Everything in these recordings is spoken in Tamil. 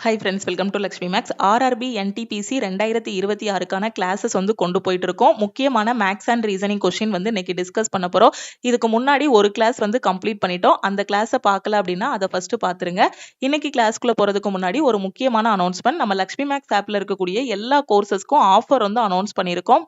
High friends, welcome to Lakshmi maths. RRB NTPC 2026க்கான கிளாஸஸ் வந்து கொண்டு போயிட்டு இருக்கோம். முக்கியமான மேக்ஸ் அண்ட் ரீசனிங் கொஸ்டின் வந்து இன்னைக்கு டிஸ்கஸ் பண்ண போறோம். இதுக்கு முன்னாடி ஒரு கிளாஸ் வந்து கம்ப்ளீட் பண்ணிட்டோம். அந்த கிளாஸை பார்க்கல அப்படின்னா அதை ஃபர்ஸ்ட் பார்த்துருங்க. இன்னைக்கு கிளாஸ்க்குள்ள போறதுக்கு முன்னாடி ஒரு முக்கியமான அனௌன்ஸ்மெண்ட். நம்ம லக்ஷ்மி மேக்ஸ் ஆப்ல இருக்கக்கூடிய எல்லா கோர்சஸ்க்கும் ஆஃபர் வந்து அனௌன்ஸ் பண்ணியிருக்கோம்.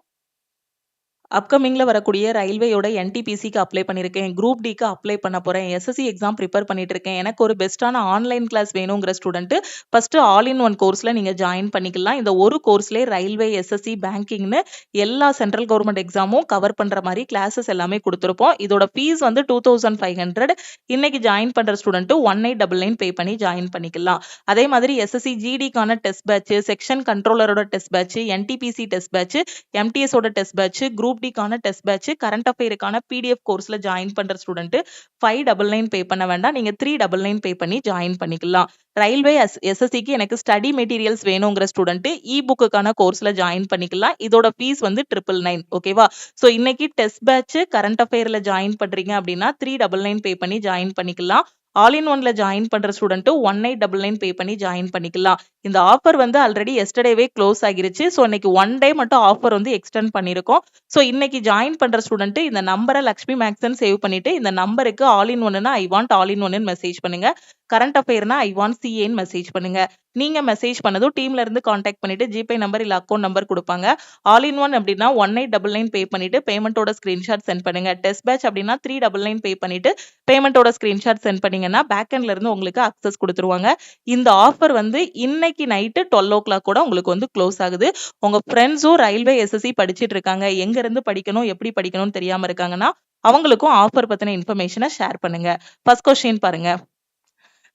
அப்கமிங்ல வரக்கூடிய ரயில்வேயோட என்டிபிசிக்கு அப்ளை பண்ணியிருக்கேன், குரூப் டிக்கு அப்ளை பண்ண போறேன், எஸ்எஸ்சி எக்ஸாம் ப்ரிப்பேர் பண்ணிட்டு இருக்கேன், எனக்கு ஒரு பெஸ்ட்டான ஆன்லைன் கிளாஸ் வேணுங்கிற student first all in one கோர்ஸ்ல நீங்க ஜாயின் பண்ணிக்கலாம். இந்த ஒரு கோர்ஸ்லேயே ரயில்வே, எஸ்எஸ்சி, பேங்கிங்னு எல்லா சென்ட்ரல் கவர்மெண்ட் எக்ஸாமும் கவர் பண்ற மாதிரி கிளாஸஸ் எல்லாமே கொடுத்துருப்போம். இதோட ஃபீஸ் வந்து 2500. இன்னைக்கு ஜாயின் பண்ற ஸ்டூடெண்ட் 1899 பே பண்ணி ஜாயின் பண்ணிக்கலாம். அதே மாதிரி எஸ்எஸ்சி ஜிடிக்கான டெஸ்ட் பேட்ச், செக்ஷன் கண்ட்ரோலரோட test batch, NTPC test batch, எம்டிஎஸோட டெஸ்ட் பேட்ச், குரூப் டிக்கான டெஸ்ட் பேட்ச், கரண்ட் அஃபேருக்கான பிடிஎஃப் கோர்ஸ்ல ஜாயின் பண்ற ஸ்டூடெண்ட் 599 பே பண்ண வேண்டாம், நீங்க 399 பே பண்ணி ஜாயின் பண்ணிக்கலாம். ரயில்வே எஸ்எஸ்சிக்கு எனக்கு ஸ்டடி மெட்டீரியல்ஸ் வேணுங்கிற ஸ்டூடெண்ட் இ புக்குக்கான கோர்ஸ்ல ஜாயின் பண்ணிக்கலாம். இதோட ஃபீஸ் வந்து 999. ஓகேவா? ஸோ இன்னைக்கு டெஸ்ட் பேட்ச், கரண்ட் அஃபேர்ல ஜாயின் பண்றீங்க அப்படின்னா 399 பே பண்ணி ஜாயின் பண்ணிக்கலாம். ஆல் இன் ஒன்ல ஜாயின் பண்ற ஸ்டூடெண்ட் 1899 பே பண்ணி ஜாயின் பண்ணிக்கலாம். இந்த ஆஃபர் வந்து ஆல்ரெடி எஸ்டர்டேவே க்ளோஸ் ஆகிருச்சு. ஸோ இன்னைக்கு 1 டே மட்டும் ஆஃபர் வந்து எக்ஸ்டெண்ட் பண்ணிருக்கோம். ஸோ இன்னைக்கு ஜாயின் பண்ற ஸ்டூடெண்ட் இந்த நம்பரை லக்ஷ்மி மேக்ஸ்ன்னு சேவ் பண்ணிட்டு இந்த நம்பருக்கு ஆல் இன் ஒன்னுனா I want all in one message பண்ணுங்க. கரண்ட் அஃபேர்னா ஐ வாண்ட் சிஏன்னு மெசேஜ் பண்ணுங்க. நீங்க மெசேஜ் பண்ணதும் டீம்ல இருந்து கான்டாக்ட் பண்ணிட்டு ஜிபே நம்பர் இல்ல அக்கௌண்ட் நம்பர் கொடுப்பாங்க. ஆல் இன் ஒன் அப்படின்னா 1899 பே பண்ணிட்டு பேமெண்டோட ஸ்கிரீன்ஷாட் சென்ட் பண்ணுங்க. டெஸ்ட் பேட்ச் அப்படின்னா 399 பே பண்ணிட்டு பேமெண்டோட ஸ்கிரீன்ஷாட் சென்ட் பண்ணீங்கன்னா பேக்எண்ட்ல இருந்து உங்களுக்கு அக்சஸ் கொடுத்துருவாங்க. இந்த ஆஃபர் வந்து இன்னைக்கு நைட்டு 12 o'clock கூட உங்களுக்கு வந்து க்ளோஸ் ஆகுது. உங்க ஃப்ரெண்ட்ஸும் ரயில்வே எஸ்எஸ்சி படிச்சிட்டு இருக்காங்க, எங்க இருந்து படிக்கணும், எப்படி படிக்கணும்னு தெரியாம இருக்காங்கன்னா அவங்களுக்கும் ஆஃபர் பத்தின இன்ஃபர்மேஷனை ஷேர் பண்ணுங்க. ஃபர்ஸ்ட் கொஸ்டின் பாருங்க.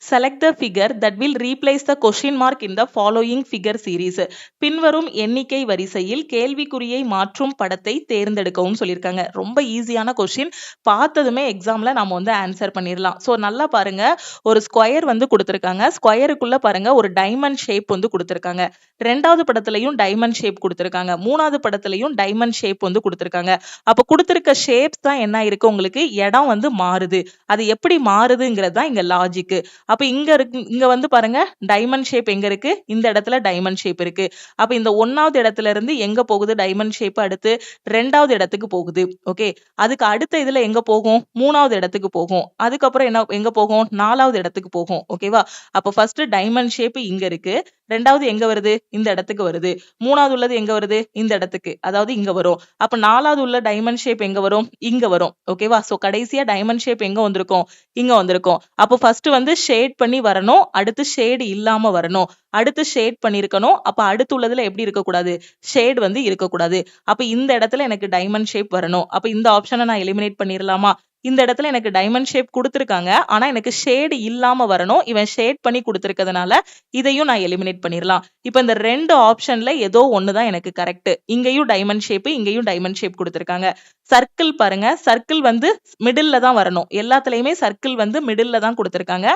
Select the figure that will replace the question mark in the following figure series. பின்வரும் எண்ணிக்கை வரிசையில் கேள்விக்குறியை மாற்றும் படத்தை தேர்ந்தெடுக்கவும் சொல்லியிருக்காங்க. ரொம்ப ஈஸியான கொஸ்டின், பார்த்ததுமே எக்ஸாம்ல நாம வந்து ஆன்சர் பண்ணிடலாம். ஸோ நல்லா பாருங்க, ஒரு ஸ்கொயர் வந்து கொடுத்துருக்காங்க. ஸ்கொயருக்குள்ள பாருங்க ஒரு டைமண்ட் ஷேப் வந்து கொடுத்துருக்காங்க. ரெண்டாவது படத்துலையும் டைமண்ட் ஷேப் கொடுத்துருக்காங்க. மூணாவது படத்துலையும் டைமண்ட் ஷேப் வந்து கொடுத்துருக்காங்க. அப்போ கொடுத்துருக்க ஷேப்ஸ் தான் என்ன இருக்கு, உங்களுக்கு இடம் வந்து மாறுது. அது எப்படி மாறுதுங்கிறது தான் இங்க லாஜிக். அப்ப இங்க வந்து பாருங்க டைமண்ட் ஷேப் எங்க இருக்கு, இந்த இடத்துல டைமண்ட் ஷேப் இருக்கு. அப்ப இந்த 1வது இடத்துல இருந்து எங்க போகுது டைமண்ட் ஷேப், அடுத்து 2வது இடத்துக்கு போகுது. ஓகே, அதுக்கு அடுத்த இதுல எங்க போகும், 3வது இடத்துக்கு போகும். அதுக்கப்புறம் என்ன எங்க போகும், 4வது இடத்துக்கு போகும். ஓகேவா? அப்ப ஃபர்ஸ்ட் டைமண்ட் ஷேப் இங்க இருக்கு, 2வது எங்க வருது, இந்த இடத்துக்கு வருது. 3வது உள்ளது எங்க வருது, இந்த இடத்துக்கு, அதாவது இங்க வரும். அப்ப 4வது உள்ள டைமண்ட் ஷேப் எங்க வரும், இங்க வரும். ஓகேவா? சோ கடைசியா டைமண்ட் ஷேப் எங்க வந்திருக்கும், இங்க வந்திருக்கும். அப்போ ஃபர்ஸ்ட் வந்து ஷேட் பண்ணி வரணும், அடுத்து ஷேட் இல்லாம வரணும், அடுத்து ஷேட் பண்ணிருக்கணும். அப்ப அடுத்து உள்ளதுல எப்படி இருக்கக்கூடாது, ஷேட் வந்து இருக்கக்கூடாது. அப்ப இந்த இடத்துல எனக்கு டைமண்ட் ஷேப் வரணும். அப்ப இந்த ஆப்ஷனை நான் எலிமினேட் பண்ணிடலாமா? இந்த இடத்துல எனக்கு டைமண்ட் ஷேப் கொடுத்துருக்காங்க, ஆனா எனக்கு ஷேடு இல்லாம வரணும். இவன் ஷேட் பண்ணி கொடுத்துருக்கிறதுனால இதையும் நான் எலிமினேட் பண்ணிடலாம். இப்ப இந்த ரெண்டு ஆப்ஷன்ல ஏதோ ஒண்ணுதான் எனக்கு கரெக்ட். இங்கேயும் டைமண்ட் ஷேப், இங்கேயும் டைமண்ட் ஷேப் கொடுத்துருக்காங்க. சர்க்கிள் பாருங்க, சர்க்கிள் வந்து மிடில்ல தான் வரணும். எல்லாத்துலயுமே சர்க்கிள் வந்து மிடில்ல தான் கொடுத்துருக்காங்க.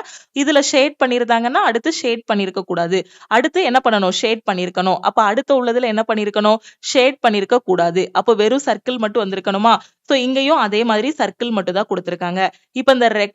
இதுல ஷேட் பண்ணிருந்தாங்கன்னா அடுத்து ஷேட் பண்ணிருக்க கூடாது, அடுத்து என்ன பண்ணணும், ஷேட் பண்ணிருக்கணும். அப்ப அடுத்த உள்ளதுல என்ன பண்ணிருக்கணும், ஷேட் பண்ணிருக்க கூடாது. அப்ப வெறும் சர்க்கிள் மட்டும் வந்திருக்கணுமா? சோ இங்கேயும் அதே மாதிரி சர்க்கிள் மட்டும் தான் கொடுத்துருக்காங்க. இப்ப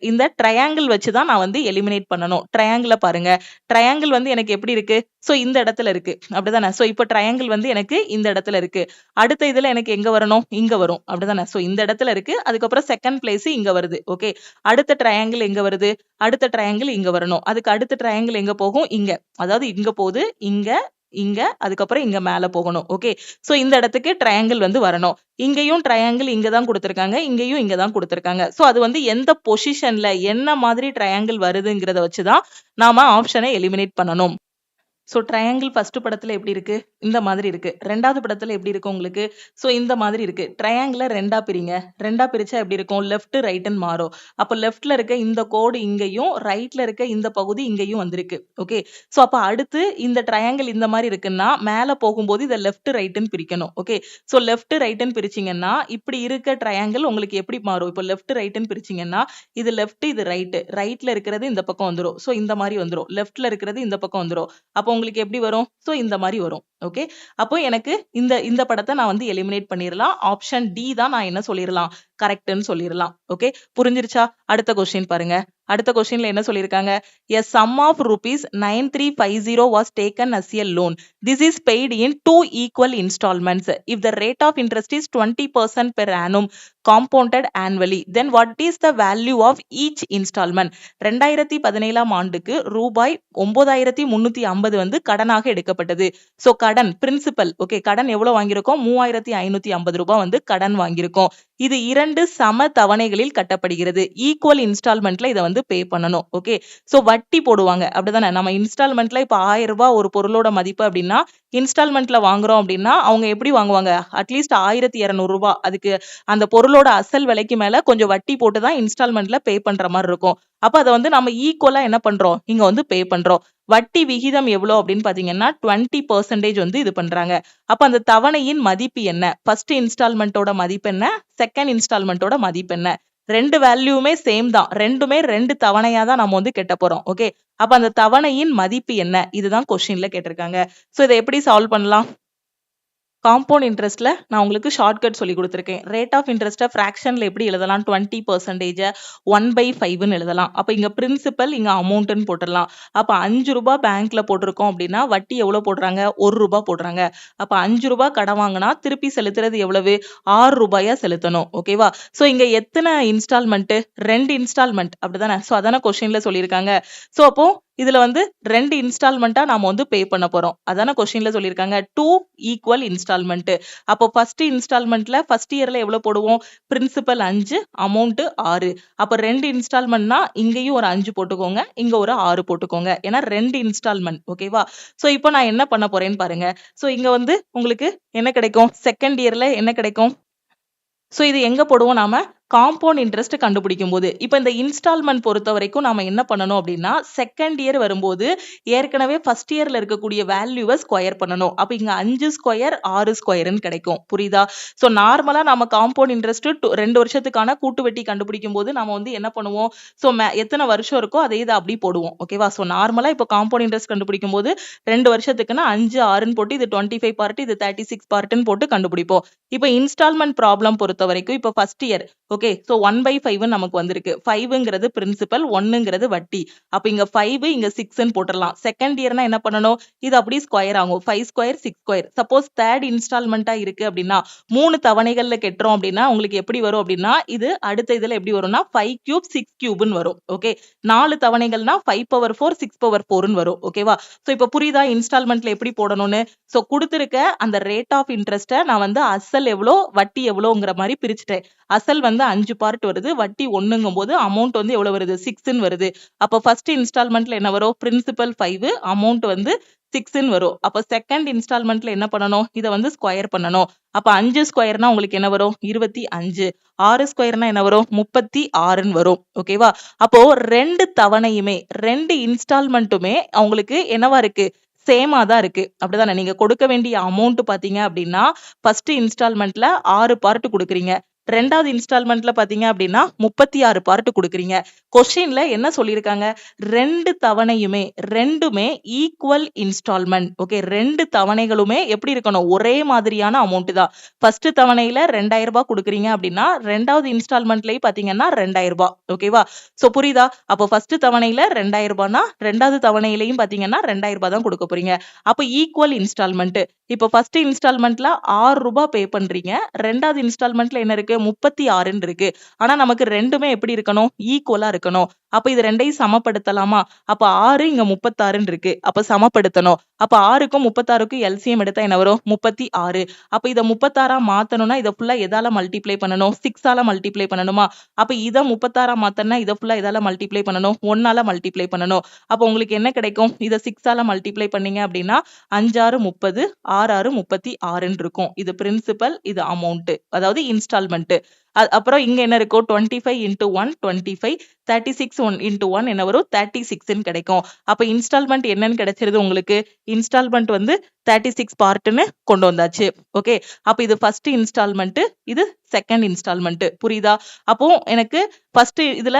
இந்த ட்ரையாங்கிள் வச்சுதான் நான் வந்து எலிமினேட் பண்ணணும். ட்ரையாங்கிள பாருங்க, ட்ரையாங்கிள் வந்து எனக்கு எப்படி இருக்கு, சோ இந்த இடத்துல இருக்கு, அப்படிதானே? சோ இப்ப ட்ரையாங்கிள் வந்து எனக்கு இந்த இடத்துல இருக்கு. அடுத்த இதுல எனக்கு எங்க வரணும், இங்க வரும், அப்படிதானே? சோ இந்த இடத்துல இருக்கு, அதுக்கப்புறம் செகண்ட் பிளேஸ் இங்க வருது. ஓகே, அடுத்த ட்ரையாங்கிள் எங்க வருது, அடுத்த ட்ரையாங்கிள் இங்க வரணும். அதுக்கு அடுத்த ட்ரையாங்கிள் எங்க போகும், இங்க, அதாவது இங்க போகுது, இங்க, இங்க, அதுக்கப்புறம் இங்க மேல போகணும். ஓகே, சோ இந்த இடத்துக்கு ட்ரையாங்கிள் வந்து வரணும். இங்கேயும் ட்ரையாங்கிள் இங்க தான் கொடுத்துருக்காங்க, இங்கேயும் இங்க தான் கொடுத்துருக்காங்க. சோ அது வந்து எந்த பொசிஷன்ல என்ன மாதிரி ட்ரையாங்கிள் வருதுங்கிறத வச்சுதான் நாம ஆப்ஷனை எலிமினேட் பண்ணணும். ஸோ ட்ரையாங்கிள் ஃபர்ஸ்ட் படத்துல எப்படி இருக்கு, இந்த மாதிரி இருக்கு. ரெண்டாவது படத்துல எப்படி இருக்கு உங்களுக்கு, ஸோ இந்த மாதிரி இருக்கு. ட்ரையாங்கிள ரெண்டா பிரிங்க, ரெண்டா பிரிச்சா எப்படி இருக்கும், லெஃப்ட் ரைட்னு மாறும். அப்போ லெஃப்ட்ல இருக்க இந்த கோடு இங்கேயும், ரைட்ல இருக்க இந்த பகுதி இங்கேயும் வந்திருக்கு. ஓகே, ஸோ அப்போ அடுத்து இந்த ட்ரையாங்கிள் இந்த மாதிரி இருக்குன்னா மேல போகும்போது இதை லெஃப்ட் ரைட்னு பிரிக்கணும். ஓகே, ஸோ லெஃப்ட் ரைட்னு பிரிச்சிங்கன்னா இப்படி இருக்க ட்ரையாங்கிள் உங்களுக்கு எப்படி மாறும், இப்போ லெஃப்ட் ரைட்னு பிரிச்சிங்கன்னா இது லெஃப்ட், இது ரைட்டு, ரைட்ல இருக்கிறது இந்த பக்கம் வந்துடும். ஸோ இந்த மாதிரி வந்துடும், லெஃப்ட்ல இருக்கிறது இந்த பக்கம் வந்துடும். அப்போ உங்களுக்கு எப்படி வரும், சோ இந்த மாதிரி வரும். ஓகே, அப்போ எனக்கு இந்த படத்தை நான் வந்து எலிமினேட் பண்ணிரலாம். ஆப்ஷன் டி தான் நான் என்ன சொல்லிரலாம், கரெக்ட்னு சொல்லிரலாம். ஓகே, புரிஞ்சிருச்சா? அடுத்த क्वेश्चन பாருங்க. அடுத்த கொஸ்டின்ல என்ன சொல்லியிருக்காங்க, a sum of rupees 9350 was taken as a loan. This is paid in 2 equal installments. If the rate of interest is 20% per annum compounded annually, then what is the value of each installment? 2017 ஆண்டுக்கு ரூபாய் 9350 வந்து கடனாக எடுக்கப்பட்டது. சோ கடன் பிரின்சிபல், ஓகே, கடன் எவ்வளவு வாங்கியிருக்கோம், 3550 ரூபாய் வந்து கடன் வாங்கியிருக்கோம். இது 2 சம தவணைகளில் கட்டப்படுகிறது. ஈக்குவல் இன்ஸ்டால்மெண்ட்ல இதை வந்து பே பண்ணணும். ஓகே, சோ வட்டி போடுவாங்க அப்படிதானே. நம்ம இன்ஸ்டால்மெண்ட்ல இப்ப 1000 ரூபாய் ஒரு பொருளோட மதிப்பு அப்படின்னா இன்ஸ்டால்மெண்ட்ல வாங்குறோம் அப்படின்னா அவங்க எப்படி வாங்குவாங்க, அட்லீஸ்ட் 1200 ரூபாய் அதுக்கு அந்த பொருளோட அசல் விலைக்கு மேல கொஞ்சம் வட்டி போட்டு தான் இன்ஸ்டால்மெண்ட்ல பே பண்ற மாதிரி இருக்கும். அப்ப அதை வந்து நம்ம ஈக்குவலா என்ன பண்றோம், இங்க வந்து பே பண்றோம். வட்டி விகிதம் எவ்வளவு அப்படின்னு பாத்தீங்கன்னா 20% வந்து இது பண்றாங்க. அப்ப அந்த தவணையின் மதிப்பு என்ன, ஃபர்ஸ்ட் இன்ஸ்டால்மெண்டோட மதிப்பு என்ன, செகண்ட் இன்ஸ்டால்மெண்டோட மதிப்பு என்ன, ரெண்டு வேல்யூமே சேம் தான், ரெண்டுமே 2 தவணையா தான் நம்ம வந்து கட்ட போறோம். ஓகே, அப்ப அந்த தவணையின் மதிப்பு என்ன, இதுதான் கொஸ்டின்ல கேட்டிருக்காங்க. சோ இதை எப்படி சால்வ் பண்ணலாம், காம்பவுண்ட் இன்ட்ரெஸ்ட்ல நான் உங்களுக்கு ஷார்ட்கட் சொல்லி கொடுத்துருக்கேன். ரேட் ஆஃப் இன்ட்ரெஸ்ட்டை ஃப்ராக்ஷன்ல எப்படி எழுதலாம், 20% 1/5ன்னு எழுதலாம். அப்ப இங்க பிரின்சிபல் இங்க அமௌண்ட்னு போட்டுடலாம். அப்ப 5 ரூபாய் பேங்க்ல போட்டிருக்கோம் அப்படின்னா வட்டி எவ்வளவு போடுறாங்க, 1 ரூபாய் போடுறாங்க. அப்ப 5 ரூபாய் கடன் வாங்கினா திருப்பி செலுத்துறது எவ்வளவு, 6 ரூபாயா செலுத்தணும். ஓகேவா, சோ இங்க எத்தனை இன்ஸ்டால்மெண்ட், 2 இன்ஸ்டால்மெண்ட் அப்படிதானே. சோ அதான கொஸ்டின்ல சொல்லியிருக்காங்க. சோ அப்போ இதுல வந்து 2 இன்ஸ்டால்மெண்டா நாம வந்து பே பண்ண போறோம். அதான கொஸ்டின்ல சொல்லியிருக்காங்க 2 ஈக்குவல் இன்ஸ்டால்மெண்ட். அப்போ ஃபர்ஸ்ட் இன்ஸ்டால்மெண்ட்ல ஃபர்ஸ்ட் இயர்ல எவ்வளவு போடுவோம், பிரின்சிபல் 5, அமௌண்ட் 6. அப்ப 2 இன்ஸ்டால்மெண்ட்னா இங்கேயும் ஒரு 5 போட்டுக்கோங்க, இங்க ஒரு 6 போட்டுக்கோங்க. ஏன்னா 2 இன்ஸ்டால்மெண்ட். ஓகேவா, சோ இப்போ நான் என்ன பண்ண போறேன்னு பாருங்க. சோ இங்க வந்து உங்களுக்கு என்ன கிடைக்கும், செகண்ட் இயர்ல என்ன கிடைக்கும். சோ இது எங்க போடுவோம், நாம காம்பவுண்ட் இன்ட்ரெஸ்ட் கண்டுபிடிக்கும் போது. இப்ப இந்த இன்ஸ்டால்மெண்ட் பொறுத்த வரைக்கும் நாம என்ன பண்ணணும் அப்படின்னா செகண்ட் இயர் வரும்போது ஏற்கனவே ஃபர்ஸ்ட் இயர்ல இருக்கக்கூடிய வேல்யூவை ஸ்கொயர் பண்ணணும். அப்ப இங்க 5 ஸ்கொயர் 6 ஸ்கொயர்னு கிடைக்கும். புரியுதா, சோ நார்மலா நம்ம காம்பவுண்ட் இன்ட்ரெஸ்ட் 2 வருஷத்துக்கான கூட்டு வட்டி கண்டுபிடிக்கும் போது நம்ம வந்து என்ன பண்ணுவோம், சோ எத்தனை வருஷம் இருக்கோ அதே இதை அப்படி போடுவோம். ஓகேவா, சோ நார்மலா இப்ப காம்பவுண்ட் இன்ட்ரெஸ்ட் கண்டுபிடிக்கும் போது 2 வருஷத்துக்குன்னா 5 6ன்னு போட்டு இது 25 பார்ட் இது 36 பார்ட்னு போட்டு கண்டுபிடிப்போம். இப்ப இன்ஸ்டால்மெண்ட் ப்ராப்ளம் பொறுத்த வரைக்கும் இப்ப ஃபர்ஸ்ட் இயர், ஓகே, சோ 1/5 நமக்கு வந்திருக்கு. 5ங்கிறது பிரின்சிபல், 1ங்கிறது வட்டி. அப்ப இங்க 5 இங்க 6ன்னு போட்டுடலாம். செகண்ட் இயர்னா என்ன பண்ணணும், இது அப்படியே ஸ்கொயர் ஆகும். 5 ஸ்கொயர் 6 ஸ்கொயர். சப்போஸ் தேர்ட் இன்ஸ்டால்மெண்டா இருக்கு அப்படின்னா 3 தவணைகள்ல கெட்டுறோம் அப்படின்னா உங்களுக்கு எப்படி வரும் அப்படின்னா இது அடுத்த இதுல எப்படி வரும்னா 5 கியூப் 6 கியூப்னு வரும். ஓகே, 4 தவணைகள்னா 5/4 6/4ன்னு வரும். ஓகேவா, சோ இப்ப புரியுதா இன்ஸ்டால்மெண்ட்ல எப்படி போடணும்னு. சோ கொடுத்திருக்க அந்த ரேட் ஆஃப் இன்ட்ரெஸ்ட்டை நான் வந்து அசல் எவ்வளோ வட்டி எவ்வளோங்கிற மாதிரி பிரிச்சுட்டேன். அசல் வந்து 5 பார்ட் வருது, வட்டி 1ங்கும் போது அமௌண்ட் வந்து எவ்வளவு வருது, 6ன்னு வருது. அப்ப ஃபர்ஸ்ட் இன்ஸ்டால்மெண்ட்ல என்ன வரும், பிரின்சிபல் 5, அமௌண்ட் வந்து 6ன்னு வரும். அப்ப செகண்ட் இன்ஸ்டால்மெண்ட்ல என்ன பண்ணணும், இதை வந்து ஸ்கொயர் பண்ணணும். அப்ப 5 ஸ்கொயர்னா உங்களுக்கு என்ன வரும், 25. 6 ஸ்கொயர்னா என்ன வரும், 36ன்னு வரும். ஓகேவா, அப்போ 2 தவணையுமே 2 இன்ஸ்டால்மெண்ட்டுமே அவங்களுக்கு என்னவா இருக்கு, சேமா தான் இருக்கு. அப்படிதானே, நீங்க கொடுக்க வேண்டிய அமௌண்ட் பாத்தீங்க அப்படின்னா ஃபர்ஸ்ட் இன்ஸ்டால்மெண்ட்ல 6 பார்ட் கொடுக்குறீங்க, ரெண்டாவது இன்ஸ்டால்மெண்ட்ல பாத்தீங்க அப்படின்னா 36 பார்ட் கொடுக்குறீங்க. கொஸ்டின்ல என்ன சொல்லியிருக்காங்க, 2 தவணையுமே 2மே ஈக்குவல் இன்ஸ்டால்மெண்ட். ஓகே, 2 தவணைகளுமே எப்படி இருக்கணும், ஒரே மாதிரியான அமௌண்ட் தான். ஃபர்ஸ்ட் தவணையில 2000 ரூபாய் கொடுக்குறீங்க அப்படின்னா ரெண்டாவது இன்ஸ்டால்மெண்ட்லயே பாத்தீங்கன்னா 2000 ரூபாய். ஓகேவா, சோ புரியுதா, அப்போ ஃபர்ஸ்ட் தவணையில 2000 ரூபாய்னா ரெண்டாவது தவணையிலையும் பாத்தீங்கன்னா 2000 ரூபாய் தான் கொடுக்க போறீங்க. அப்ப ஈக்குவல் இன்ஸ்டால்மெண்ட். இப்போ ஃபர்ஸ்ட் இன்ஸ்டால்மெண்ட்ல 6 ரூபாய் பே பண்றீங்க, ரெண்டாவது இன்ஸ்டால்மெண்ட்ல என்ன இருக்கு, 36ன்னு இருக்கு. ஆனா நமக்கு ரெண்டுமே எப்படி இருக்கணும், ஈக்குவலா இருக்கணும். அப்ப இது ரெண்டையும் சமப்படுத்தலாமா, அப்ப 6 இங்க 36ன்னு இருக்கு, அப்ப சமப்படுத்தணும். அப்ப 6க்கும் 36க்கும் எல்சிஎம் எடுத்தா என்ன வரும், 36. அப்ப இத 36ஆ மாத்தணும்னா இத ஃபுல்லா எதால மல்டிப்ளை பண்ணணும், 6ஆல மல்டிப்ளை பண்ணணுமா. அப்ப இத 36ஆ மாத்தணும்னா இத ஃபுல்லா எதால மல்டிப்ளை பண்ணணும், 1ஆல மல்டிப்ளை பண்ணணும். அப்ப உங்களுக்கு என்ன கிடைக்கும், இத 6ஆல மல்டிப்ளை பண்ணீங்க அப்படின்னா 5 6 30, 6 6 36ன்னு இருக்கும். இது பிரின்சிபல், இது அமௌண்ட், அதாவது இன்ஸ்டால்மெண்ட். அப்புறம் இங்க என்ன இருக்கும், 25 into 1 25, 36 into 1 என்ன வரும், 36ன்னு கிடைக்கும். அப்ப இன்ஸ்டால்மெண்ட் என்னன்னு கிடைச்சிருது உங்களுக்கு, இன்ஸ்டால்மெண்ட் வந்து 36 பார்ட்னு கொண்டு வந்தாச்சு. ஓகே, அப்ப இது ஃபர்ஸ்ட் இன்ஸ்டால்மெண்ட், இது செகண்ட் இன்ஸ்டால்மெண்ட். புரியுதா, அப்போ எனக்கு ஃபர்ஸ்ட் இதுல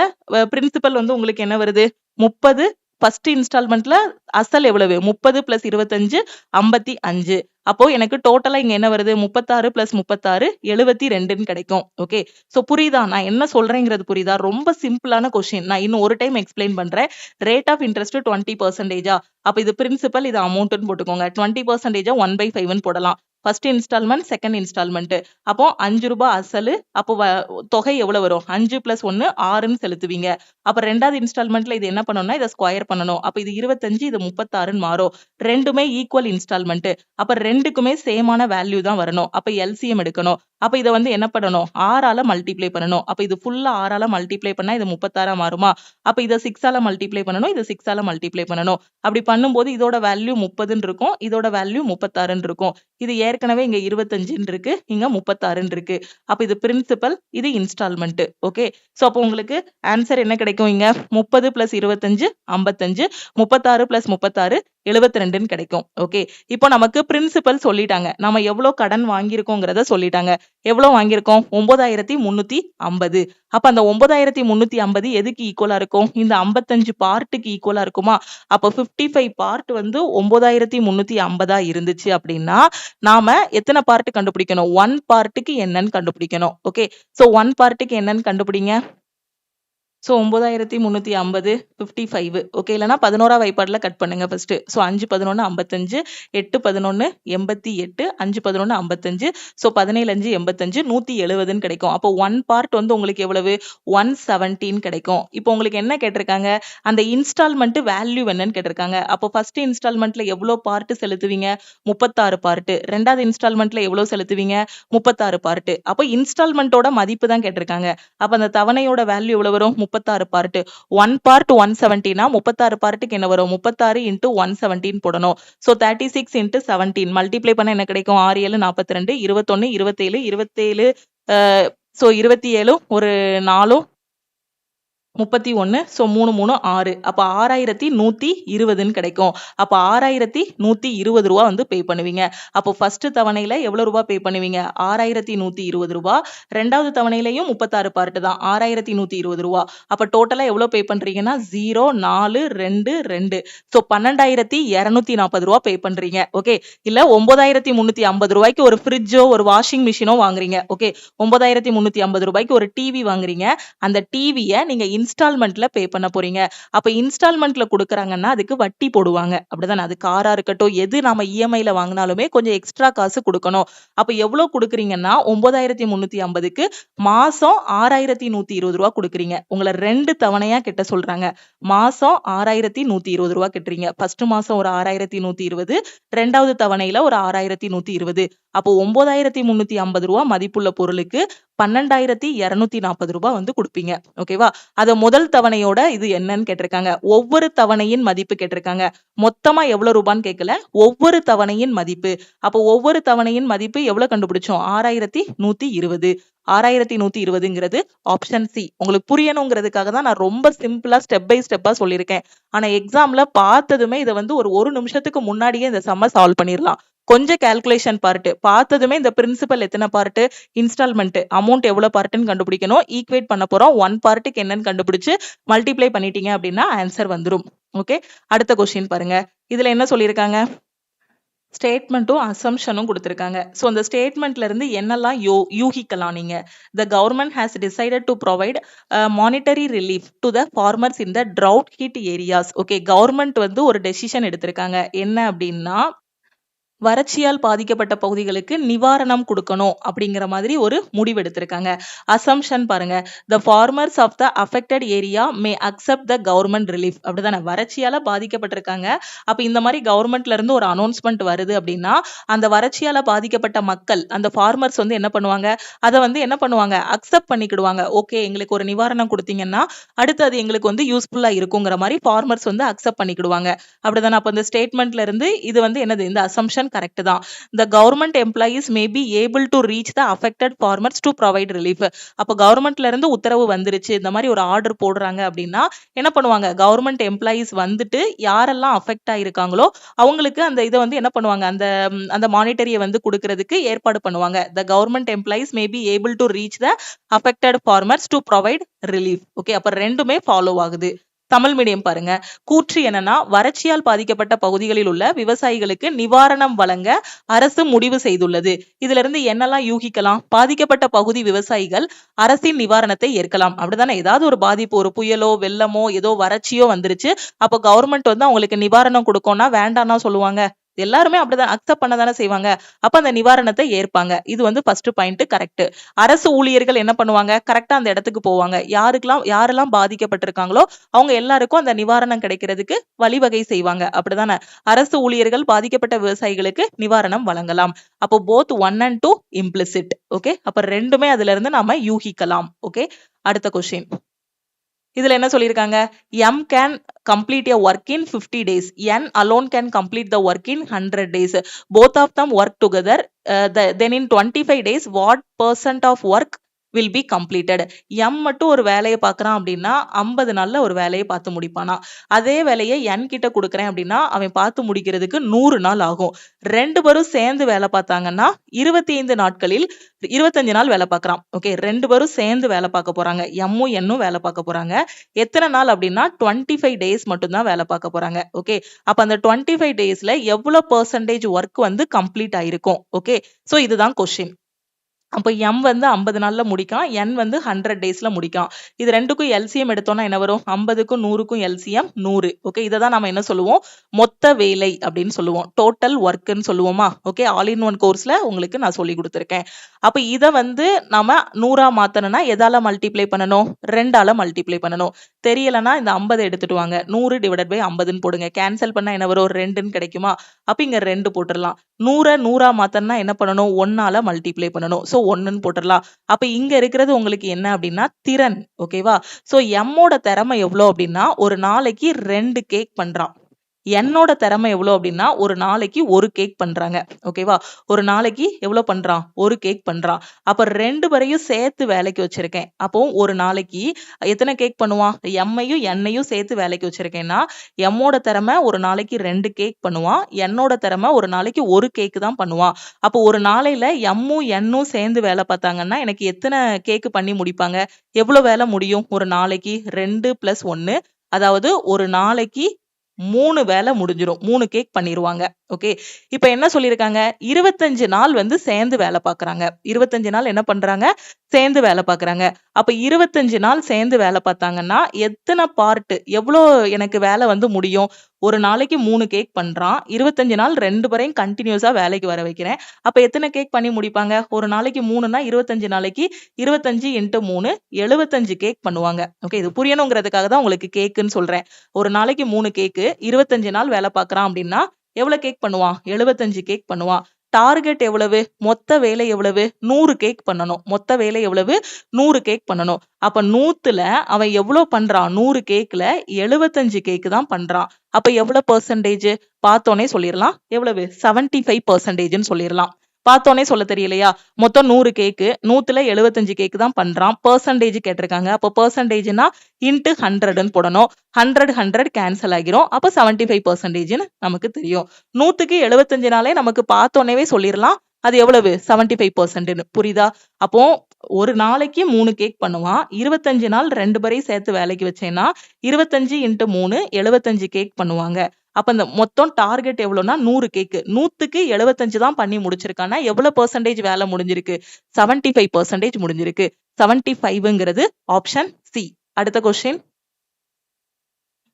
பிரின்சிபல் வந்து உங்களுக்கு என்ன வருது, 30. ஃபர்ஸ்ட் இன்ஸ்டால்மெண்ட்ல அசல் எவ்வளவு, 30 + 25 55. அப்போ எனக்கு டோட்டலா இங்க என்ன வருது 36 பிளஸ் 36 72ன்னு கிடைக்கும். ஓகே, சோ புரியுதா நான் என்ன சொல்றேங்கிறது புரியுதா? ரொம்ப சிம்பிளான கொஸ்டின். நான் இன்னும் ஒரு டைம் எக்ஸ்பிளைன் பண்றேன். Rate of interest 20%. அப்ப இது பிரின்சிபல், இது அமௌண்ட்னு போட்டுக்கோங்க. 20% 1/5ன்னு போடலாம். First instalment, second instalment. அப்போ 5 ரூபாய் அசலு. அப்போ தொகை எவ்வளவு வரும்? 5 பிளஸ் 1 6ன்னு செலுத்துவீங்க. அப்ப ரெண்டாவது இன்ஸ்டால்மெண்ட்ல இது என்ன பண்ணணும்னா இதை ஸ்கொயர் பண்ணணும். அப்ப இது 25, இது 36ன்னு மாறும். ரெண்டுமே ஈக்குவல் இன்ஸ்டால்மெண்ட். அப்ப ரெண்டுக்குமே சேமான வேல்யூ தான் வரணும். அப்ப எல்சிஎம் எடுக்கணும். அப்ப இதை வந்து என்ன பண்ணணும்? 6ஆல மல்டிப்ளை பண்ணணும். அப்ப இது ஃபுல்லா 6ஆல மல்டிப்ளை பண்ணா இது 36ஆ மாறுமா? அப்ப இதை 6ஆல மல்டிப்ளை பண்ணணும், இது 6ஆல மல்டிப்ளை பண்ணணும். அப்படி பண்ணும்போது இதோட வேல்யூ 30ன்னு இருக்கும், இதோட வேல்யூ 36ன்னு இருக்கும். இது ஏற்கனவே இங்க 25ன்னு இருக்கு, இங்க 36ன்னு இருக்கு. அப்ப இது பிரின்சிபல், இது இன்ஸ்டால்மெண்ட். ஓகே, சோ அப்போ உங்களுக்கு ஆன்சர் என்ன கிடைக்கும்? இங்க 30 பிளஸ் 25 55, 36 பிளஸ் 36 72ன்னு கிடைக்கும். ஓகே, இப்போ நமக்கு பிரின்சிபல் சொல்லிட்டாங்க, நம்ம எவ்வளவு கடன் வாங்கியிருக்கோங்கிறத சொல்லிட்டாங்க. எவ்வளவு வாங்கியிருக்கோம்? 9350. அப்ப அந்த 9350 எதுக்கு ஈக்குவலா இருக்கும்? இந்த 55 பார்ட்டுக்கு ஈக்குவலா இருக்குமா? அப்ப 55 பார்ட் வந்து 9350 இருந்துச்சு அப்படின்னா நாம எத்தனை பார்ட் கண்டுபிடிக்கணும்? 1 பார்ட்டுக்கு என்னன்னு கண்டுபிடிக்கணும். ஓகே, சோ 1 பார்ட்டுக்கு என்னன்னு கண்டுபிடிங்க. சோ 9350 55. ஓகே, இல்லனா 11ஆ வைப்பாடுல கட் பண்ணுங்க ஃபர்ஸ்ட். சோ 5 11 55, 8 11 88, 5 11 55, சோ 17 5 85, 170ன்னு கிடைக்கும். அப்போ 1 பார்ட் வந்து உங்களுக்கு எவ்வளவு? 117 கிடைக்கும். இப்போ உங்களுக்கு என்ன கேட்டிருக்காங்க? அந்த இன்ஸ்டால்மெண்ட் வேல்யூ என்னன்னு கேட்டிருக்காங்க. அப்போ ஃபர்ஸ்ட் இன்ஸ்டால்மெண்ட்ல எவ்வளவு பார்ட் செலுத்துவீங்க? 36 பார்ட். ரெண்டாவது இன்ஸ்டால்மெண்ட்ல எவ்வளவு செலுத்துவீங்க? 36 பார்ட். அப்போ இன்ஸ்டால்மெண்டோட மதிப்பு தான் கேட்டிருக்காங்க. அப்ப அந்த தவணையோட வேல்யூ எவ்வளவு வரும்? 36 பார்ட். 1 பார்ட் 170னா 36 பார்ட்டுக்கு என்ன வரும்? 36 into 117 போடணும். சோ 36 into 17 மல்டிப்ளை பண்ண என்ன கிடைக்கும்? 6 7 42, 21 27 27, சோ 27 ஒரு 4 31, சோ 3 3 6. அப்ப 6120ன்னு கிடைக்கும். அப்ப 6120 ரூபாய் வந்து பே பண்ணுவீங்க. அப்போ ஃபர்ஸ்ட் தவணையில எவ்வளவு ரூபாய் பே பண்ணுவீங்க? 6120 ரூபாய். ரெண்டாவது தவணையிலையும் 36 பார்ட் தான், 6120 ரூபாய். அப்ப டோட்டலா எவ்வளவு பே பண்றீங்கன்னா 0 4 2 2, சோ 12240 ரூபாய் பே பண்றீங்க. ஓகே, இல்ல 9350 ரூபாய்க்கு ஒரு ஃப்ரிட்ஜோ ஒரு வாஷிங் மிஷினோ வாங்குறீங்க. ஓகே, 9350 ரூபாய்க்கு ஒரு டிவி வாங்குறீங்க. அந்த டிவியை நீங்க இன்ஸ்டால்மெண்ட்ல பே பண்ண போறீங்க. அப்ப இன்ஸ்டால்மெண்ட்ல கொடுக்கறாங்கன்னா அதுக்கு வட்டி போடுவாங்க. அப்படிதானே? அது காரா இருக்கட்டும், எது நாம இஎம்ஐல வாங்கினாலுமே கொஞ்சம் எக்ஸ்ட்ரா காசு கொடுக்கணும். அப்ப எவ்வளவு கொடுக்குறீங்கன்னா 9350க்கு மாசம் 6120 ரூபாய் கொடுக்குறீங்க. உங்களை 2 தவணையா கட்ட சொல்றாங்க. மாசம் 6120 ரூபாய் கட்டுறீங்க. ஃபர்ஸ்ட் மாசம் ஒரு 6120, ரெண்டாவது தவணையில ஒரு 6120. அப்போ 9350 ரூபாய் மதிப்புள்ள பொருளுக்கு 12240 ரூபாய் வந்து கொடுப்பீங்க. ஓகேவா? அத முதல் தவணையோட இது என்னன்னு கேட்டிருக்காங்க. ஒவ்வொரு தவணையின் மதிப்பு கேட்டிருக்காங்க. மொத்தமா எவ்வளவு ரூபான்னு கேட்கல, ஒவ்வொரு தவணையின் மதிப்பு. அப்போ ஒவ்வொரு தவணையின் மதிப்பு எவ்வளவு கண்டுபிடிச்சோம்? 6120. 6120ங்கிறது ஆப்ஷன் சி. உங்களுக்கு புரியணுங்கிறதுக்காக தான் நான் ரொம்ப சிம்பிளா ஸ்டெப் பை ஸ்டெப்பா சொல்லியிருக்கேன். ஆனா எக்ஸாம்ல பார்த்ததுமே இதை வந்து ஒரு நிமிஷத்துக்கு முன்னாடியே இந்த சம்ம சால்வ் பண்ணிடலாம். கொஞ்சம் கால்குலேஷன் பார்ட் பார்த்ததுமே இந்த பிரின்சிபல் எத்தனை பார்ட், இன்ஸ்டால்மெண்ட் அமௌண்ட் எவ்வளவு பார்ட்னு கண்டுபிடிக்கணும். ஈக்குவேட் பண்ண போறோம். 1 பார்ட்டுக்கு என்னன்னு கண்டுபிடிச்சு மல்டிப்ளை பண்ணிட்டீங்க அப்படின்னா ஆன்சர் வந்துரும். ஓகே, அடுத்த கொஸ்டின் பாருங்க. இதுல என்ன சொல்லியிருக்காங்க? ஸ்டேட்மெண்ட்டும் அசம்ஷனும் கொடுத்திருக்காங்க. சோ அந்த ஸ்டேட்மெண்ட்ல இருந்து என்னெல்லாம் யூகிக்கலாம் நீங்க? The government has decided to provide monetary relief to the farmers in the drought hit areas. Okay, government வந்து ஒரு டெசிஷன் எடுத்திருக்காங்க. என்ன அப்படின்னா வறட்சியால் பாதிக்கப்பட்ட பகுதிகளுக்கு நிவாரணம் கொடுக்கணும் அப்படிங்கிற மாதிரி ஒரு முடிவு எடுத்திருக்காங்க. அசம்ஷன் பாருங்க, the farmers of the affected area may accept the government relief. அப்படிதானே? வறட்சியால பாதிக்கப்பட்டிருக்காங்க. அப்ப இந்த மாதிரி கவர்மெண்ட்ல இருந்து ஒரு அனௌன்ஸ்மெண்ட் வருது அப்படின்னா அந்த வறட்சியால பாதிக்கப்பட்ட மக்கள், அந்த ஃபார்மர்ஸ் வந்து என்ன பண்ணுவாங்க? அதை வந்து என்ன பண்ணுவாங்க? அக்செப்ட் பண்ணிக்கிடுவாங்க. ஓகே, எங்களுக்கு ஒரு நிவாரணம் கொடுத்தீங்கன்னா அடுத்து அது எங்களுக்கு வந்து யூஸ்ஃபுல்லா இருக்குங்கிற மாதிரி ஃபார்மர்ஸ் வந்து அக்செப்ட் பண்ணிக்கிடுவாங்க. அப்படிதானே? அப்ப இந்த ஸ்டேட்மெண்ட்ல இருந்து இது வந்து என்னது? இந்த அசம்ஷன் கரெக்ட் தான். The government employees may be able to reach the affected farmers to provide relief. அப்ப கவர்மெண்ட்ல இருந்து உத்தரவு வந்துருச்சு, இந்த மாதிரி ஒரு ஆர்டர் போடுறாங்க அப்படின்னா என்ன பண்ணுவாங்க? கவர்மெண்ட் எம்ப்ளாயிஸ் வந்துட்டு யாரெல்லாம் அஃபெக்ட் ஆயிருக்காங்களோ அவங்களுக்கு அந்த இதை வந்து என்ன பண்ணுவாங்க? அந்த மானிட்டரியை வந்து கொடுக்கறதுக்கு ஏற்பாடு பண்ணுவாங்க. The government employees may be able to reach the affected farmers to provide relief. Okay, அப்ப ரெண்டுமே ஃபாலோ ஆகுது. தமிழ் மீடியம் பாருங்க. கூற்று என்னன்னா, வறட்சியால் பாதிக்கப்பட்ட பகுதிகளில் உள்ள விவசாயிகளுக்கு நிவாரணம் வழங்க அரசு முடிவு செய்துள்ளது. இதுல இருந்து என்னெல்லாம் யூகிக்கலாம்? பாதிக்கப்பட்ட பகுதி விவசாயிகள் அரசின் நிவாரணத்தை ஏற்கலாம். அப்படிதானே? ஏதாவது ஒரு பாதிப்பு, ஒரு புயலோ வெள்ளமோ ஏதோ வறட்சியோ வந்துருச்சு, அப்போ கவர்மெண்ட் வந்து அவங்களுக்கு நிவாரணம் கொடுக்கும்னா வேண்டாம்னா சொல்லுவாங்க? எல்லாருமே அப்படிதான் அக்செப்ட் பண்ணதானே செய்வாங்க. அப்ப அந்த நிவாரணத்தை ஏற்பாங்க. இது வந்து ஃபர்ஸ்ட் பாயிண்ட் கரெக்ட். அரசு ஊழியர்கள் என்ன பண்ணுவாங்க? கரெக்டா அந்த இடத்துக்கு போவாங்க. யாரெல்லாம் பாதிக்கப்பட்டிருக்காங்களோ அவங்க எல்லாருக்கும் அந்த நிவாரணம் கிடைக்கிறதுக்கு வழிவகை செய்வாங்க. அப்படிதானே? அரசு ஊழியர்கள் பாதிக்கப்பட்ட விவசாயிகளுக்கு நிவாரணம் வழங்கலாம். அப்போ போத் 1 and 2 implicit. ஓகே, அப்ப ரெண்டுமே அதுல இருந்து நாம யூகிக்கலாம். ஓகே, அடுத்த கொஸ்டின். இதுல என்ன சொல்லியிருக்காங்க? M can complete a work in 50 days. N alone can complete the work in 100 days. Both of them work together. Then in 25 days, what percent of work will be completed? M மட்டும் ஒரு வேலையை பார்க்கறான் அப்படின்னா 50 நாள்ல ஒரு வேலையை பார்த்து முடிப்பானா? அதே வேலையை N கிட்ட கொடுக்குறேன் அப்படின்னா அவன் பார்த்து முடிக்கிறதுக்கு 100 நாள் ஆகும். ரெண்டு பேரும் சேர்ந்து வேலை பார்த்தாங்கன்னா 25 நாட்களில் 25 நாள் வேலை பார்க்கறான். ஓகே, ரெண்டு பேரும் சேர்ந்து வேலை பார்க்க போறாங்க. எம்மும் என்னும் வேலை பார்க்க போறாங்க. எத்தனை நாள் அப்படின்னா 25 டேஸ் மட்டும் தான் வேலை பார்க்க போறாங்க. ஓகே, அப்ப அந்த 25 டேஸ்ல எவ்வளவு பெர்சன்டேஜ் ஒர்க் வந்து கம்ப்ளீட் ஆயிருக்கும்? ஓகே, சோ இதுதான் கொஸ்டின். அப்போ M வந்து 50 நாள்ல முடிக்கான், N வந்து 100 டேஸ்ல முடிக்கான். இது ரெண்டுக்கும் LCM எடுத்தோம்னா என்ன வரும்? 50க்கும் 100க்கும் LCM 100. ஓகே, இதை தான் நம்ம என்ன சொல்லுவோம்? மொத்த வேலை அப்படின்னு சொல்லுவோம். டோட்டல் ஒர்க்னு சொல்லுவோமா? ஓகே, ஆல் இன் ஒன் கோர்ஸ்ல உங்களுக்கு நான் சொல்லி கொடுத்துருக்கேன். அப்ப இதை வந்து நம்ம 100ஆ மாத்தணும்னா எதால மல்டிப்ளை பண்ணணும்? 2ஆல மல்டிப்ளை பண்ணணும். தெரியலன்னா இந்த 50 எடுத்துட்டு வாங்க. 100 டிவைடட் பை 50ன்னு போடுங்க. கேன்சல் பண்ணா என்ன வரும்? 2ன்னு கிடைக்குமா? அப்ப இங்க 2 போட்டுடலாம். 100 100ஆ மாத்தணும்னா என்ன பண்ணணும்? 1ஆல மல்டிப்ளை பண்ணணும். சோ 1ன்னு போட்டுடலாம். அப்ப இங்க இருக்கிறது உங்களுக்கு என்ன அப்படின்னா திறன். ஓகேவா? சோ எம்மோட திறமை எவ்வளவு அப்படின்னா ஒரு நாளைக்கு 2 கேக் பண்றான். என்னோட திறமை எவ்வளவு அப்படின்னா ஒரு நாளைக்கு ஒரு கேக் பண்றாங்க. ஓகேவா? ஒரு நாளைக்கு எவ்வளவு பண்றான்? ஒரு கேக் பண்றான். அப்ப ரெண்டு பேரையும் சேர்த்து வேலைக்கு வச்சிருக்கேன். அப்போ ஒரு நாளைக்கு எத்தனை கேக் பண்ணுவான்? எம்மையும் என்னையும் சேர்த்து வேலைக்கு வச்சிருக்கேன்னா எம்மோட திறமை ஒரு நாளைக்கு 2 கேக் பண்ணுவான். என்னோட திறமை ஒரு நாளைக்கு ஒரு கேக் தான் பண்ணுவான். அப்போ ஒரு நாளையில எம்மும் என்னும் சேர்ந்து வேலை பார்த்தாங்கன்னா எனக்கு எத்தனை கேக் பண்ணி முடிப்பாங்க? எவ்வளவு வேலை முடியும்? ஒரு நாளைக்கு 2 + 1, அதாவது ஒரு நாளைக்கு 3 வேலை முடிஞ்சிரும். 3 கேக் பண்ணிருவாங்க. ஓகே, இப்ப என்ன சொல்லிருக்காங்க? 25 நாள் வந்து சேர்ந்து வேலை பார்க்கறாங்க. 25 நாள் என்ன பண்றாங்க? சேர்ந்து வேலை பார்க்கறாங்க. அப்ப 25 நாள் சேர்ந்து வேலை பார்த்தாங்கன்னா எத்தனை பார்ட், எவ்வளோ எனக்கு வேலை வந்து முடியும்? ஒரு நாளைக்கு 3 கேக் பண்றான். 25 நாள் 2 பேரையும் கண்டினியூஸா வேலைக்கு வர வைக்கிறேன். அப்ப எத்தனை கேக் பண்ணி முடிப்பாங்க? ஒரு நாளைக்கு 3னா 25 நாளைக்கு 25 × 3 75 கேக் பண்ணுவாங்க. ஓகே, இது புரியணுங்கிறதுக்காக தான் உங்களுக்கு கேக்குன்னு சொல்றேன். ஒரு நாளைக்கு 3 கேக்கு, 25 நாள் வேலை பார்க்கறான் அப்படின்னா எவ்வளவு கேக் பண்ணுவான்? 75 கேக் பண்ணுவான். டார்கெட் எவ்வளவு? மொத்த வேலை எவ்வளவு? 100 கேக் பண்ணணும். மொத்த வேலை எவ்வளவு? 100 கேக் பண்ணணும். அப்ப 100ல அவன் எவ்வளவு பண்றான்? 100 கேக்ல 75 கேக் தான் பண்றான். அப்ப எவ்வளவு பெர்சன்டேஜ்? பார்த்தோன்னே சொல்லிடலாம். எவ்வளவு? 75%ன்னு சொல்லிடலாம். பார்த்தோன்னே சொல்ல தெரியலையா? மொத்தம் 100 கேக்கு, 100ல 75 கேக் தான் பண்றான். பெர்சன்டேஜ் கேட்டிருக்காங்க. அப்போ பெர்சன்டேஜ்னா இன்ட்டு 100ன்னு போடணும். 100 கேன்சல் ஆகிரும். அப்ப 75%ன்னு நமக்கு தெரியும். 100க்கு 75 நாளே நமக்கு பார்த்தோன்னே சொல்லிடலாம். அது எவ்வளவு? 75%ன்னு. புரியுதா? அப்போ ஒரு நாளைக்கு 3 கேக் பண்ணுவான். 25 நாள் 2 பேரையும் சேர்த்து வேலைக்கு வச்சேன்னா 25 × 3 75 கேக் பண்ணுவாங்க. அப்ப இந்த மொத்தம் டார்கெட் எவ்வளவுனா 100 கேக்கு. 100க்கு 75 தான் பண்ணி முடிச்சிருக்கானா எவ்வளவு பெர்சன்டேஜ் வேலை முடிஞ்சிருக்கு? 75% முடிஞ்சிருக்கு. 75ங்கிறது ஆப்ஷன் சி. அடுத்த கொஸ்டின்.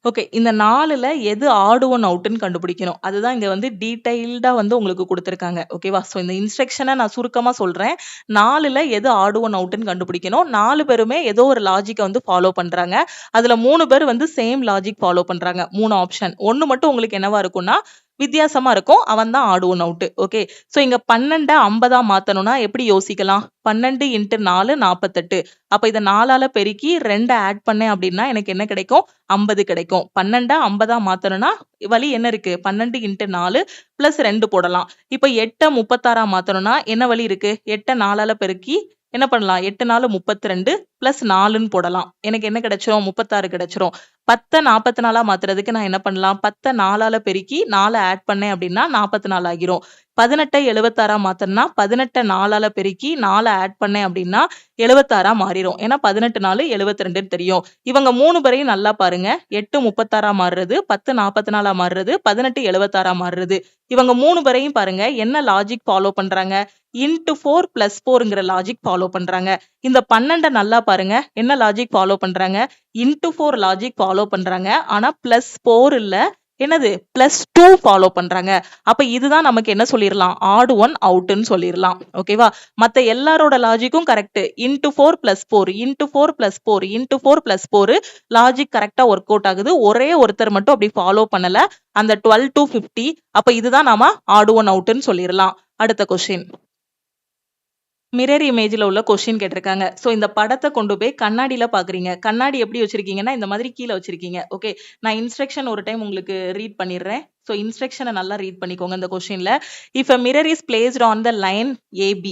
ஓகே, இந்த 4ல எது ஆட் ஒன் அவுட்னு கண்டுபிடிக்கணும். அதுதான் இங்க வந்து டீடைல்டா வந்து உங்களுக்கு கொடுத்திருக்காங்க. ஓகேவா? சோ இந்த இன்ஸ்ட்ரக்ஷனை நான் சுருக்கமா சொல்றேன். 4ல எது ஆட் ஒன் அவுட்னு கண்டுபிடிக்கணும். 4 பேருமே ஏதோ ஒரு லாஜிக்கை வந்து ஃபாலோ பண்றாங்க. அதுல 3 பேர் வந்து சேம் லாஜிக் ஃபாலோ பண்றாங்க. 3 ஆப்ஷன். ஒன்னு மட்டும் உங்களுக்கு என்னவா இருக்கும்னா வித்தியாசமா இருக்கும். அவன் தான் odd one out. Okay, so இங்க 12 50ஆ மாத்தணும்னா எப்படி யோசிக்கலாம்? 12 × 4 48. அப்ப இத 4ஆல பெருக்கி 2 ஆட் பண்ணேன் அப்படின்னா எனக்கு என்ன கிடைக்கும்? 50 கிடைக்கும். 12 50ஆ மாத்தணும்னா வழி என்ன இருக்கு? 12 × 4 + 2 போடலாம். இப்ப 8 36ஆ மாத்தணும்னா என்ன வழி இருக்கு? 8 4ஆல பெருக்கி என்ன பண்ணலாம்? 8 4 32 பிளஸ் 4ன்னு போடலாம். எனக்கு என்ன கிடைச்சிரும்? 36 கிடைச்சிரும். 10 44ஆ மாத்துறதுக்கு நான் என்ன பண்ணலாம்? 10 4ஆல பெருக்கி 4 ஆட் பண்ணேன் அப்படின்னா 44 ஆகிரும். 18 76ஆ மாத்தணும்னா 18 4ஆல பெருக்கி 4 ஆட் பண்ணேன் அப்படின்னா 76ஆ மாறிரும். ஏன்னா 18 4 72ன்னு தெரியும். இவங்க 3 பேரையும் நல்லா பாருங்க. 8 36ஆ மாறுறது, 10 44ஆ மாறுறது, 18 76ஆ மாறுறது. இவங்க 3 பேரையும் பாருங்க என்ன லாஜிக் ஃபாலோ பண்றாங்க? இன்டு 4 பிளஸ் 4ங்கிற லாஜிக் ஃபாலோ பண்றாங்க. இந்த 12 நல்லா பாருங்க என்ன லாஜிக் ஃபாலோ பண்றாங்க? இன்டு 4 லாஜிக் ஃபாலோ பண்றாங்க. ஆனா பிளஸ் 4 இல்ல என்னது பிளஸ் 2 ஃபாலோ பண்றாங்க. அப்ப இதுதான் நமக்கு என்ன சொல்லிடலாம்? ஆட் ஒன் அவுட்னு சொல்லிடலாம். ஓகேவா? மத்த எல்லாரோட லாஜிக்கும் correct. Into 4 plus 4 into 4 plus 4 into 4 plus 4 logic கரெக்டா ஒர்க் அவுட் ஆகுது. ஒரே ஒருத்தர் மட்டும் அப்படி ஃபாலோ பண்ணல. அந்த 12 to 50. அப்ப இதுதான் நாம ஆட் ஒன் அவுட்னு சொல்லிடலாம். அடுத்த கொஸ்டின். மிரர் இமேஜ்ல உள்ள கொஸ்டின் கேட்டிருக்காங்க. சோ இந்த படத்தை கொண்டு போய் கண்ணாடியில பாக்குறீங்க. கண்ணாடி எப்படி வச்சிருக்கீங்கன்னா இந்த மாதிரி கீழே வச்சிருக்கீங்க. ஓகே, நான் இன்ஸ்ட்ரக்ஷன் ஒரு டைம் உங்களுக்கு ரீட் பண்ணிடுறேன். சோ இன்ஸ்ட்ரக்ஷனை நல்லா ரீட் பண்ணிக்கோங்க இந்த கொஸ்டின்ல. If a mirror is placed on the line AB,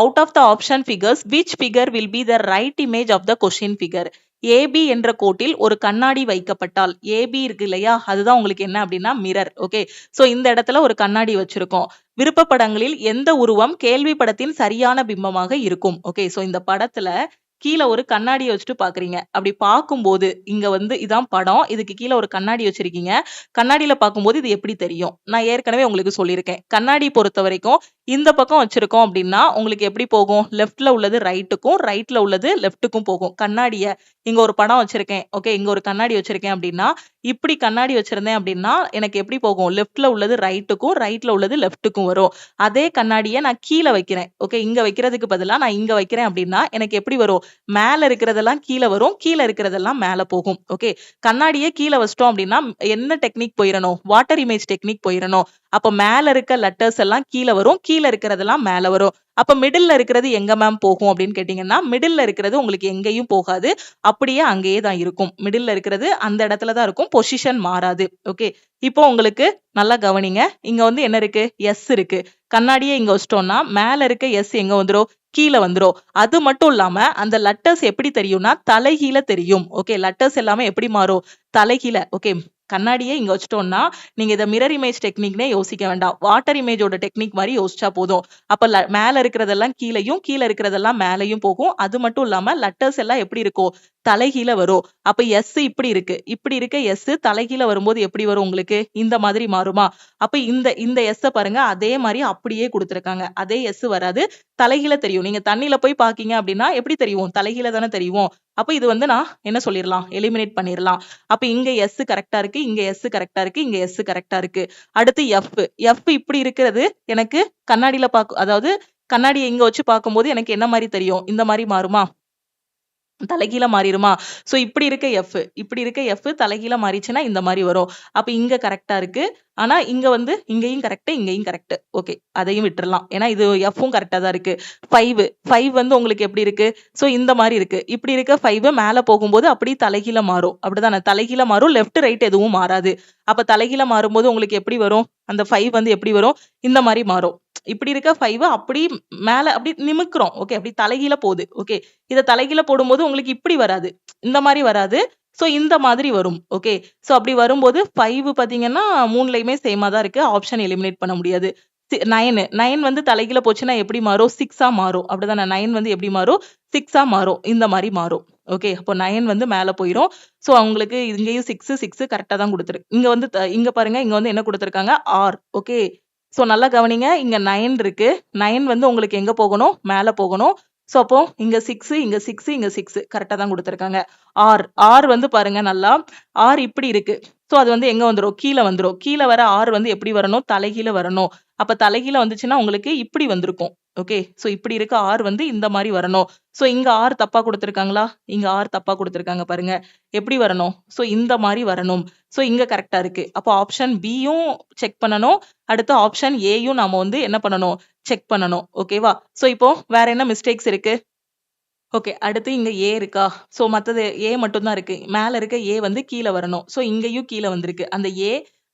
out of the option figures, which figure will be the right image of the question figure? AB என்ற கோட்டில் ஒரு கண்ணாடி வைக்கப்பட்டால், ஏபி இருக்கு இல்லையா, அதுதான் உங்களுக்கு என்ன அப்படின்னா மிரர். ஓகே, சோ இந்த இடத்துல ஒரு கண்ணாடி வச்சிருக்கோம். விருப்பப்படங்களில் எந்த உருவம் கேள்வி படத்தின் சரியான பிம்பமாக இருக்கும்? ஓகே, சோ இந்த படத்துல கீழே ஒரு கண்ணாடியை வச்சுட்டு பாக்குறீங்க. அப்படி பார்க்கும்போது இங்க வந்து இதான் படம், இதுக்கு கீழே ஒரு கண்ணாடி வச்சிருக்கீங்க. கண்ணாடியில பார்க்கும்போது இது எப்படி தெரியும்? நான் ஏற்கனவே உங்களுக்கு சொல்லியிருக்கேன். கண்ணாடி பொறுத்த வரைக்கும் இந்த பக்கம் வச்சிருக்கோம் அப்படின்னா உங்களுக்கு எப்படி போகும்? லெஃப்ட்ல உள்ளது ரைட்டுக்கும், ரைட்ல உள்ளது லெஃப்ட்டுக்கும் போகும். கண்ணாடிய இங்க ஒரு படம் வச்சிருக்கேன். ஓகே, இங்க ஒரு கண்ணாடி வச்சிருக்கேன் அப்படின்னா இப்படி கண்ணாடி வச்சிருந்தேன் அப்படின்னா எனக்கு எப்படி போகும்? லெஃப்ட்ல உள்ளது ரைட்டுக்கும், ரைட்ல உள்ளது லெஃப்ட்டுக்கும் வரும். அதே கண்ணாடியை நான் கீழே வைக்கிறேன். ஓகே, இங்க வைக்கிறதுக்கு பதிலா நான் இங்க வைக்கிறேன் அப்படின்னா எனக்கு எப்படி வரும்? மேல இருக்கிறதெல்லாம் கீழே வரும், கீழே இருக்கிறதெல்லாம் மேல போகும். ஓகே, கண்ணாடியை கீழே வச்சிட்டோம் அப்படின்னா என்ன டெக்னிக் போயிடணும்? வாட்டர் இமேஜ் டெக்னிக் போயிடணும். அப்ப மேல இருக்க லெட்டர்ஸ் எல்லாம் கீழே வரும், கீழே இருக்கிறதெல்லாம் மேல வரும். அப்ப மிடில்ல இருக்கிறது எங்க மேம் போகும் அப்படின்னு கேட்டீங்கன்னா மிடில்ல இருக்கிறது உங்களுக்கு எங்கேயும் போகாது, அப்படியே அங்கேயே தான் இருக்கும். மிடில்ல இருக்கிறது அந்த இடத்துல தான் இருக்கும், பொசிஷன் மாறாது. ஓகே, இப்போ உங்களுக்கு நல்லா கவனிங்க. இங்க வந்து என்ன இருக்கு? எஸ் இருக்கு. கண்ணாடியை இங்க வச்சிட்டோம்னா மேல இருக்க எஸ் எங்க வந்துரும்? கீழே வந்துரும். அது மட்டும் இல்லாம அந்த லெட்டர்ஸ் எப்படி தெரியும்னா தலைகீழ தெரியும். ஓகே, லெட்டர்ஸ் எல்லாமே எப்படி மாறும்? தலைகீழ. ஓகே, கண்ணாடியை இங்க வச்சிட்டோம்னா நீங்க இதை மிரர் இமேஜ் டெக்னிக்னே யோசிக்க வேண்டாம், வாட்டர் இமேஜோட டெக்னிக் மாதிரி யோசிச்சா போதும். அப்ப மேல இருக்கிறதெல்லாம் கீழையும், கீழே இருக்கிறதெல்லாம் மேலையும் போகும். அது மட்டும் இல்லாம லெட்டர்ஸ் எல்லாம் எப்படி இருக்கும்? தலைகீழ வரும். அப்ப எஸ் இப்படி இருக்கு, இப்படி இருக்க எஸ் தலைகீழ வரும்போது எப்படி வரும் உங்களுக்கு? இந்த மாதிரி மாறுமா? அப்ப இந்த எஸ் பாருங்க, அதே மாதிரி அப்படியே கொடுத்திருக்காங்க. அதே எஸ் வராது, தலைகீழ தெரியும். நீங்க தண்ணியில போய் பாக்கீங்க அப்படின்னா எப்படி தெரியும்? தலைகீழ தானே தெரியும். அப்ப இது வந்து நான் என்ன சொல்லிடலாம்? எலிமினேட் பண்ணிடலாம். அப்ப இங்க எஸ் கரெக்டா இருக்கு, இங்க எஸ் கரெக்டா இருக்கு, இங்க எஸ் கரெக்டா இருக்கு. அடுத்து எஃப். எஃப் இப்படி இருக்கிறது எனக்கு கண்ணாடியில அதாவது கண்ணாடியை இங்க வச்சு பார்க்கும்போது எனக்கு என்ன மாதிரி தெரியும்? இந்த மாதிரி மாறுமா? தலைகீழ மாறிடுமா? சோ இப்படி இருக்க எஃப், இப்படி இருக்க எஃப் தலைகீழ மாறிச்சுன்னா இந்த மாதிரி வரும். அப்ப இங்க கரெக்டா இருக்கு. ஆனா இங்க வந்து இங்கேயும் கரெக்ட், இங்கேயும் கரெக்ட். ஓகே, அதையும் விட்டுறலாம். ஏன்னா இது எஃப்பும் கரெக்டா தான் இருக்கு. 5 வந்து உங்களுக்கு எப்படி இருக்கு? சோ இந்த மாதிரி இருக்கு. இப்படி இருக்க 5 மேல போகும்போது அப்படி தலைகீழ மாறும். அப்படிதானே? தலைகீழ மாறும், லெஃப்ட் ரைட் எதுவும் மாறாது. அப்ப தலைகீழ மாறும்போது உங்களுக்கு எப்படி வரும்? அந்த 5 வந்து எப்படி வரும்? இந்த மாதிரி மாறும். இப்படி இருக்க 5 அப்படி மேல அப்படி நிமிக்குறோம். ஓகே, அப்படி தலைகீழ போகுது. ஓகே, இத தலைகீழ போடும்போது உங்களுக்கு இப்படி வராது, இந்த மாதிரி வராது. சோ இந்த மாதிரி வரும். ஓகே, சோ அப்படி வரும்போது 5 பாத்தீங்கன்னா 3லயுமே சேமா தான் இருக்கு. ஆப்ஷன் எலிமினேட் பண்ண முடியாது. 9 வந்து தலைகீழ போச்சுன்னா எப்படி மாறும்? 6ஆ மாறும். அப்படிதானே? 9 வந்து எப்படி மாறும்? 6ஆ மாறும். இந்த மாதிரி மாறும். ஓகே, அப்போ 9 வந்து மேல போயிரும். சோ அவங்களுக்கு இங்கேயும் 6 கரெக்டா தான் கொடுத்துருக்கு. இங்க வந்து இங்க பாருங்க, இங்க வந்து என்ன கொடுத்திருக்காங்க? ஆர். ஓகே, சோ நல்லா கவனிங்க. இங்க 9 இருக்கு. 9 வந்து உங்களுக்கு எங்க போகணும்? மேல போகணும். சோ அப்போ இங்க 6, இங்க 6, இங்க 6 கரெக்டா தான் கொடுத்திருக்காங்க. ஆர். ஆர் வந்து பாருங்க நல்லா, ஆர் இப்படி இருக்கு. சோ அது வந்து எங்க வந்துரும்? கீழே வந்துரும். கீழே வர ஆர் வந்து எப்படி வரணும்? தலைகீழ வரணும். அப்ப தலைகீழ வந்துச்சுன்னா உங்களுக்கு இப்படி வந்திருக்கும். ஓகே, சோ இப்படி இருக்க ஆர் வந்து இந்த மாதிரி வரணும். சோ இங்க ஆர் தப்பா கொடுத்திருக்காங்களா? இங்க ஆர் தப்பா கொடுத்திருக்காங்க பாருங்க. எப்படி வரணும்? சோ இந்த மாதிரி வரணும். சோ இங்க கரெக்டா இருக்கு. அப்போ ஆப்ஷன் பியும் செக் பண்ணணும். அடுத்து ஆப்ஷன் ஏயும் நாம வந்து என்ன பண்ணணும்? செக் பண்ணணும். ஓகேவா? சோ இப்போ வேற என்ன மிஸ்டேக்ஸ் இருக்கு? ஓகே, அடுத்து இங்க ஏ இருக்கா? சோ மத்தது ஏ மட்டும் தான் இருக்கு. மேல இருக்க ஏ வந்து கீழே வரணும். சோ இங்கேயும் கீழே வந்திருக்கு. அந்த ஏ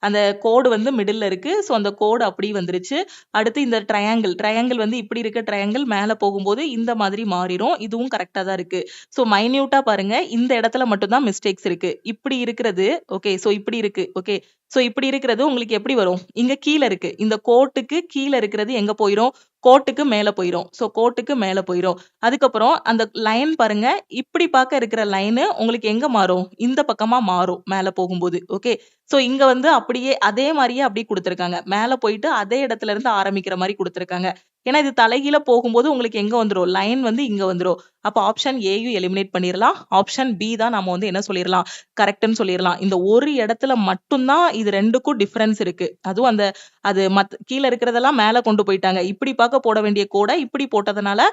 அந்த கோடு வந்து மிடில் இருக்கு. ஸோ அந்த கோடு அப்படி வந்துருச்சு. அடுத்து இந்த ட்ரையாங்கிள் வந்து இப்படி இருக்க ட்ரையாங்கிள் மேலே போகும்போது இந்த மாதிரி மாறிடும். இதுவும் கரெக்டாக தான் இருக்கு. ஸோ மைன்யூட்டா பாருங்க, இந்த இடத்துல மட்டும்தான் மிஸ்டேக்ஸ் இருக்கு. இப்படி இருக்கிறது ஓகே. ஸோ இப்படி இருக்கு ஓகே. ஸோ இப்படி இருக்கிறது உங்களுக்கு எப்படி வரும்? இங்க கீழே இருக்கு. இந்த கோட்டுக்கு கீழே இருக்கிறது எங்க போயிரும்? கோட்டுக்கு மேல போயிரும். ஸோ கோட்டுக்கு மேல போயிரும். அதுக்கப்புறம் அந்த லைன் பாருங்க, இப்படி பார்க்க இருக்கிற லைனு உங்களுக்கு எங்க மாறும்? இந்த பக்கமா மாறும் மேல போகும்போது. ஓகே. ஸோ இங்க வந்து அப்படியே அதே மாதிரியே அப்படியே கொடுத்துருக்காங்க. மேல போயிட்டு அதே இடத்துல இருந்து ஆரம்பிக்கிற மாதிரி கொடுத்துருக்காங்க. ஏன்னா இது தலைகீழ போகும்போது உங்களுக்கு எங்க வந்துரும்? லைன் வந்து இங்க வந்துரும். அப்ப ஆப்ஷன் ஏயும் எலிமினேட் பண்ணிடலாம். ஆப்ஷன் பி தான் நாம வந்து என்ன சொல்லிடலாம்? கரெக்ட்னு சொல்லிடலாம். இந்த ஒரு இடத்துல மட்டும்தான் இது ரெண்டுக்கும் டிஃபரன்ஸ் இருக்கு. அதுவும் அந்த அது கீழே இருக்கிறதெல்லாம் மேல கொண்டு போயிட்டாங்க. இப்படி பார்க்க போட வேண்டிய கோட இப்படி போட்டதுனால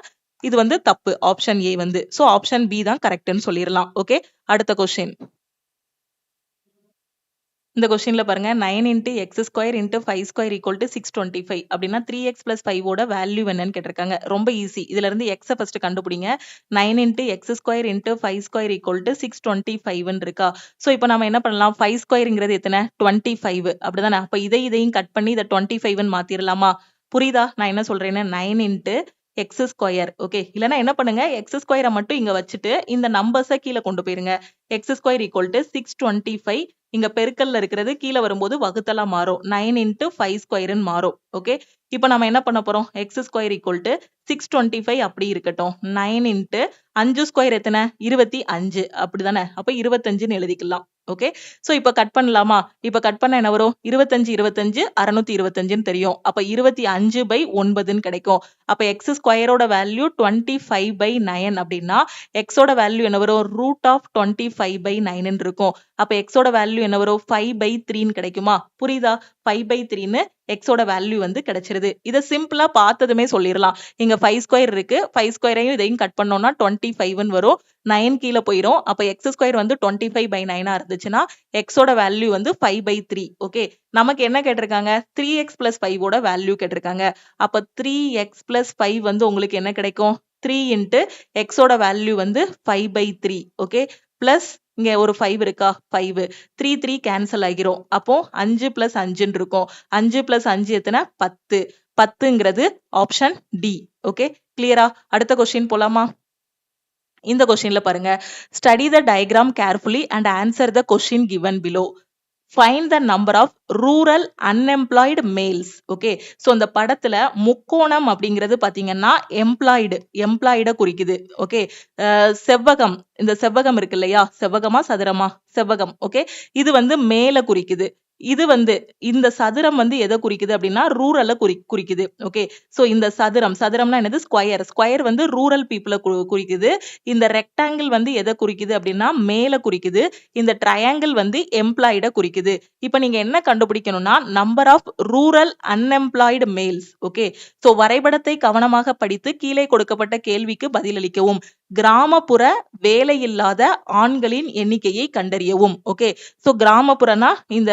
இது வந்து தப்பு. ஆப்ஷன் ஏ வந்து. சோ ஆப்ஷன் பி தான் கரெக்ட்னு சொல்லிடலாம். ஓகே. அடுத்த கொஸ்டின். இந்த கொஸ்டின்ல பாருங்க 9 into x square into 5 square equal to 625 அப்படின்னா 3x plus 5 ஓட வேல்யூ என்னன்னு கேட்டிருக்காங்க. ரொம்ப ஈஸி. இதுல இருந்து x ஃபர்ஸ்ட் கண்டுபிடிங்க. 9 into x square into 5 square equal to 625 இருக்கா. சோ இப்போ நாம என்ன பண்ணலாம்? 5 ஸ்கொயர்ங்கிறது எத்தனை? 25 அப்படிதானே. அப்ப இதையும் கட் பண்ணி இதை 25 மாத்திரலாமா? புரியுதா நான் என்ன சொல்றேன்னு? 9 into x ஸ்கொயர். ஓகே. இல்லனா என்ன பண்ணுங்க? x ஸ்கொயரை மட்டும் இங்க வச்சுட்டு இந்த நம்பர்ஸை கீழே கொண்டு போயிருங்க. x square equal to 625. இங்க பெருக்கல்ல இருக்கிறது கீழே வரும்போது வகுத்தலா மாறும். 9 into 5 ஸ்கொயர்னு மாறும். ஓகே. இப்போ நம்ம என்ன பண்ண போறோம்? x ஸ்கொயர் equal to 625 அப்படி இருக்கட்டும். 9 into 5 ஸ்கொயர் எத்தனை? 25 அப்படிதானே. அப்ப 25ன்னு எழுதிக்கலாம். ஓகே. சோ இப்ப கட் பண்ணலாமா? இப்ப கட் பண்ண என்ன வரும்? 25 625ன்னு தெரியும். அப்ப 25/9 கிடைக்கும். அப்ப x ஸ்கொயரோட வேல்யூ 25/9 அப்படின்னா x ஓட வேல்யூ என்ன வரும்? √25/9 இருக்கும். அப்ப x ஓட வேல்யூ என்ன வரும்? 5/3 கிடைக்குமா? புரியுதா? 5/3 x ஓட வேல்யூ வந்து கிடைச்சிருது. இத சிம்பிளா பார்த்ததுமே சொல்லிரலாம். இங்க 5 ஸ்கொயர் இருக்கு. 5 ஸ்கொயரையும் இதையும் கட் பண்ணோம்னா 25ன்னு வரும். 9 கீழ போயிரும். அப்ப x ஸ்கொயர் வந்து 25/9 இருந்துச்சுன்னா x ஓட வேல்யூ வந்து 5/3. ஓகே. நமக்கு என்ன கேட்டிருக்காங்க? 3x plus 5 ஓட வேல்யூ கேட்டிருக்காங்க. அப்ப 3x plus 5 வந்து உங்களுக்கு என்ன கிடைக்கும்? 3 into x ஓட வேல்யூ வந்து 5/3. ஓகே. பிளஸ் இங்க ஒரு 5 இருக்கா? 5. 3 கேன்சல் ஆகிரும். அப்போ 5 plus 5 இருக்கும். 5 plus 5 எத்தனை? 10. 10ங்கிறது ஆப்ஷன் டி. ஓகே. கிளியரா? அடுத்த கொஸ்டின் போலாமா? இந்த கொஸ்டின்ல பாருங்க. Study the diagram carefully and answer the question given below. Find the number of rural unemployed males. Okay. So இந்த படத்துல முக்கோணம் அப்படிங்கிறது பாத்தீங்கன்னா எம்ப்ளாய்ட குறிக்குது. ஓகே. செவ்வகம், இந்த செவ்வகம் இருக்கு இல்லையா? செவ்வகமா சதுரமா? செவ்வகம். ஓகே. இது வந்து மேல குறிக்குது. இது வந்து இந்த சதுரம் வந்து எதை குறிக்குது அப்படின்னா ரூரலை குறிக்குது. ஓகே. சோ இந்த சதுரம்னா என்னது? ஸ்கொயர் வந்து ரூரல் பீப்புளை குறிக்குது. இந்த ரெக்டாங்கிள் வந்து எதை குறிக்குது அப்படின்னா மேல குறிக்குது. இந்த ட்ரையாங்கிள் வந்து எம்ப்ளாய்ட குறிக்குது. இப்ப நீங்க என்ன கண்டுபிடிக்கணும்னா number of rural unemployed males. Okay. So வரைபடத்தை கவனமாக படித்து கீழே கொடுக்கப்பட்ட கேள்விக்கு பதிலளிக்கவும். கிராமப்புற வேலையில்லாத ஆண்களின் எண்ணிக்கையை கண்டறியவும். ஓகே. சோ கிராமப்புறம்னா இந்த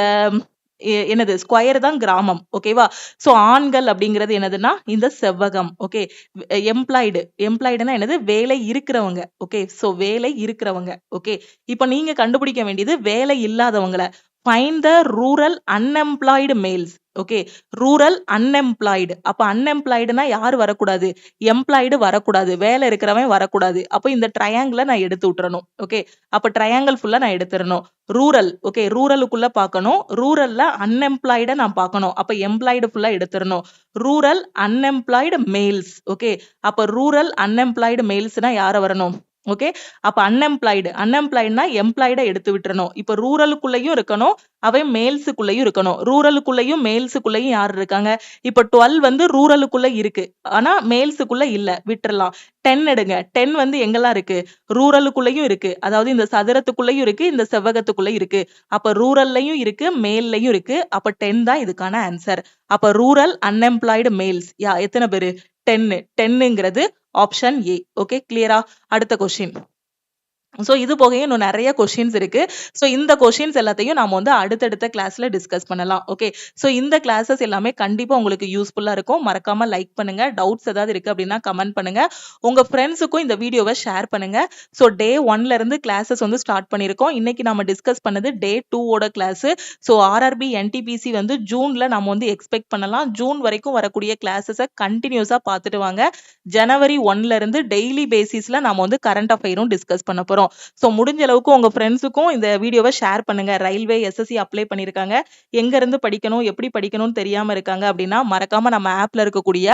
என்னது? ஸ்கொயர் தான் கிராமம். ஓகேவா? சோ ஆண்கள் அப்படிங்கிறது என்னதுன்னா இந்த செவ்வகம். ஓகே. எம்ப்ளாய்டுனா என்னது? வேலை இருக்கிறவங்க. ஓகே. சோ வேலை இருக்கிறவங்க. ஓகே. இப்ப நீங்க கண்டுபிடிக்க வேண்டியது வேலை இல்லாதவங்கள. Find the rural unemployed males. Okay. Rural unemployed. அப்ப அன்எம்ப்ளாய்டுனா யாரு வரக்கூடாது? எம்ப்ளாய்டு வரக்கூடாது. வேலை இருக்கிறவன் வரக்கூடாது. அப்ப இந்த ட்ரையாங்கிளை நான் எடுத்து விட்டுறணும். ஓகே. அப்ப ட்ரையாங்கிள் ஃபுல்லா நான் எடுத்துறணும். ரூரல். ஓகே. ரூரலுக்குள்ள பார்க்கணும். ரூரல்ல அன்எம்ப்ளாய்ட நான் பார்க்கணும். அப்ப எம்ப்ளாய்டு ஃபுல்லா எடுத்துறணும். Rural unemployed males. ஓகே. அப்ப ரூரல் அன்எம்ப்ளாய்டு மேல்ஸ்னா யார வரணும்? ஓகே. அப்ப அன்எம்ப்ளாய்டுனா எம்ப்ளாய்ட எடுத்து விட்டுறணும். இப்ப ரூரலுக்குள்ளயும் இருக்கணும், அவன் மேல்ஸுக்குள்ளயும் இருக்கணும். ரூரலுக்குள்ளயும் மேல்ஸுக்குள்ளயும் யார் இருக்காங்க? இப்ப 12 வந்து ரூரலுக்குள்ள இருக்கு. ஆனா மேல்ஸுக்குள்ள இல்ல. விட்டுறலாம். 10 எடுங்க. 10 வந்து எங்கெல்லாம் இருக்கு? ரூரலுக்குள்ளயும் இருக்கு. அதாவது இந்த சதுரத்துக்குள்ளயும் இருக்கு, இந்த செவ்வகத்துக்குள்ளயும் இருக்கு. அப்ப ரூரல்லையும் இருக்கு, மேல்லையும் இருக்கு. அப்ப 10 தான் இதுக்கான ஆன்சர். அப்ப ரூரல் அன்எம்ப்ளாய்டு மேல்ஸ் எத்தனை பேரு? 10. 10ங்கிறது ஆப்ஷன் ஏ. ஓகே. கிளியரா? அடுத்த கொஸ்டின். ஸோ இது போகவே இன்னும் நெறைய கொஸ்டின்ஸ் இருக்கு. ஸோ இந்த கொஸ்டின்ஸ் எல்லாத்தையும் நாம வந்து அடுத்தடுத்த கிளாஸ்ல டிஸ்கஸ் பண்ணலாம். ஓகே. ஸோ இந்த கிளாஸஸ் எல்லாமே கண்டிப்பா உங்களுக்கு யூஸ்ஃபுல்லா இருக்கும். மறக்காம லைக் பண்ணுங்க. டவுட்ஸ் ஏதாவது இருக்கு அப்படின்னா கமெண்ட் பண்ணுங்க. உங்க ஃப்ரெண்ட்ஸுக்கும் இந்த வீடியோவை ஷேர் பண்ணுங்க. ஸோ டே 1ல இருந்து கிளாஸஸ் வந்து ஸ்டார்ட் பண்ணியிருக்கோம். இன்னைக்கு நாம டிஸ்கஸ் பண்ணது டே 2 ஓட கிளாஸ். ஸோ ஆர்ஆர்பி என்டிபிசி வந்து ஜூன்ல நாம வந்து எக்ஸ்பெக்ட் பண்ணலாம். ஜூன் வரைக்கும் வரக்கூடிய கிளாஸஸை கண்டினியூஸா பார்த்துட்டு வாங்க. ஜனவரி 1ல இருந்து டெய்லி பேசிஸ்ல நாம வந்து கரண்ட் அஃபேரும் டிஸ்கஸ் பண்ண போறோம். சோ முடிஞ்ச அளவுக்கு உங்க ஃப்ரெண்ட்ஸுக்கும் இந்த வீடியோவை ஷேர் பண்ணுங்க. ரயில்வே எஸ்எஸ்சி அப்ளை பண்ணிருக்காங்க. எங்க இருந்து படிக்கணும், எப்படி படிக்கணும்னு தெரியாம இருக்காங்க அப்படின்னா மறக்காம நம்ம ஆப்ல இருக்கக்கூடிய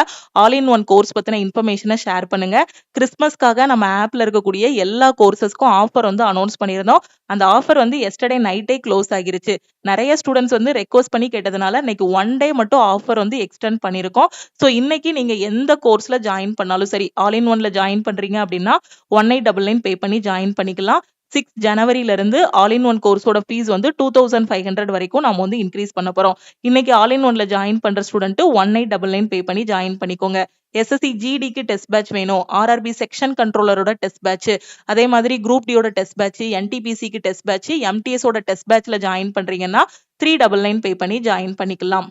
ஆல் இன் ஒன் கோர்ஸ் பத்தின இன்ஃபர்மேஷனை ஷேர் பண்ணுங்க. கிறிஸ்மஸ்க்காக நம்ம ஆப்ல இருக்கக்கூடிய எல்லா கோர்சஸ்க்கும் ஆஃபர் வந்து அனௌன்ஸ் பண்ணியிருந்தோம். அந்த ஆஃபர் வந்து எஸ்டர்டே நைட்டே க்ளோஸ் ஆகிருச்சு. நிறைய ஸ்டூடெண்ட்ஸ் வந்து ரெக்வஸ்ட் பண்ணி கேட்டதுனால இன்னைக்கு 1 டே மட்டும் ஆஃபர் வந்து எக்ஸ்டெண்ட் பண்ணியிருக்கோம். ஸோ இன்னைக்கு நீங்க எந்த கோர்ஸ்ல ஜாயின் பண்ணாலும் சரி, ஆல் இன் ஒன்ல ஜாயின் பண்றீங்க அப்படின்னா 1899 பே பண்ணி ஜாயின் பண்ணிக்கலாம். 6 ஜனவரில இருந்து ஆல் இன் ஒன் கோர்ஸோட ஃபீஸ் வந்து 2500 வரைக்கும் நாம வந்து இன்க்ரீஸ் பண்ண போறோம். இன்னைக்கு ஆல் இன் ஒன்ல ஜாயின் பண்ற ஸ்டூடெண்ட் 1899 பே பண்ணி ஜாயின் பண்ணிக்கோங்க. எஸ்எஸ்சி ஜிடிக்கு டெஸ்ட் பேட்ச் வேணும், ஆர்ஆர்பி செக்ஷன் கண்ட்ரோலரோட டெஸ்ட் பேட்ச், அதே மாதிரி குரூப் டியோட டெஸ்ட் பேட்ச், என்டிபிசிக்கு டெஸ்ட் பேட்ச், எம்டிஎஸோட டெஸ்ட் பேட்ச்ல ஜாயின் பண்றீங்கன்னா 399 பே பண்ணி ஜாயின் பண்ணிக்கலாம்.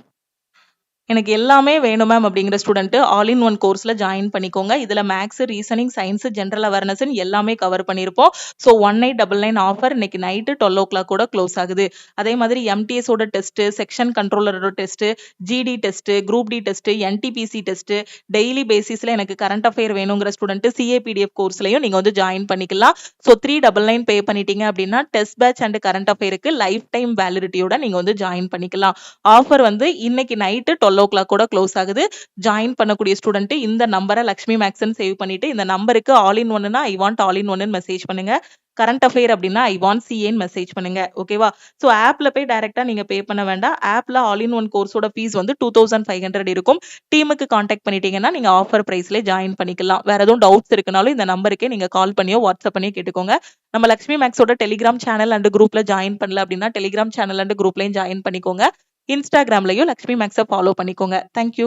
எனக்கு எல்லாமே வேணும் மேம் அப்படிங்கிற ஸ்டூடெண்ட் ஆல் இன் ஒன் கோர்ஸ்ல ஜாயின் பண்ணிக்கோங்க. இதுல maths, reasoning, science, general awareness எல்லாமே கவர் பண்ணிருப்போம். ஸோ 1899 ஆஃபர் இன்னைக்கு நைட்டு 12 o'clock கூட க்ளோஸ் ஆகுது. அதே மாதிரி எம்டிஎஸோட டெஸ்ட், செக்ஷன் கண்ட்ரோலரோட test, GD test, group D test, NTPC test, daily பேசிஸ்ல எனக்கு கரண்ட் அஃபேர் வேணுங்கிற ஸ்டூடெண்ட் சிஏபிடிஎஃப் கோர்ஸ்லயும் நீங்க வந்து ஜாயின் பண்ணிக்கலாம். ஸோ 399 பே பண்ணிட்டீங்க அப்படின்னா டெஸ்ட் பேட்ச் அண்ட் கரண்ட் அஃபேருக்கு லைஃப் டைம் வேலிடிட்டியோட நீங்க வந்து ஜாயின் பண்ணிக்கலாம். ஆஃபர் வந்து இன்னைக்கு நைட்டு 12 o'clock கூட க்ளோஸ் ஆகுது. ஜாயின் பண்ணக்கூடிய ஸ்டூடெண்ட் இந்த நம்பரை லக்ஷ்மி மேக்ஸ்ன்னு சேவ் பண்ணிட்டு இந்த நம்பருக்கு ஆல் இன் ஒன்னுனா I want all in one message பண்ணுங்க. கரண்ட் அஃபேர் அப்படின்னா ஐ வாண்ட் சிஏன்னு மெசேஜ் பண்ணுங்க. ஓகேவா? ஸோ ஆப்ல போய் டைரக்டா நீங்க பே பண்ண வேண்டாம். ஆப்ல ஆல் இன் ஒன் கோர்ஸோட ஃபீஸ் வந்து 2500 இருக்கும். டீமுக்கு கான்டாக்ட் பண்ணிட்டீங்கன்னா நீங்க ஆஃபர் பிரைஸ்ல ஜாயின் பண்ணிக்கலாம். வேற எதுவும் டவுட்ஸ் இருக்குனாலும் இந்த நம்பருக்கே நீங்க கால் பண்ணியோ வாட்ஸ்அப் பண்ணியோ கேட்டுக்கோங்க. நம்ம லக்ஷ்மி மேக்ஸோட டெலிகிராம் சேனல் அண்ட் குரூப்ல ஜாயின் பண்ணல அப்படின்னா டெலிகிராம் சேனல் அண்ட் குரூப்லயும் ஜாயின் பண்ணிக்கோங்க. இன்ஸ்டாகிராம்லயும் லக்ஷ்மி மேக்ஸை ஃபாலோ பண்ணிக்கோங்க. தேங்க்யூ.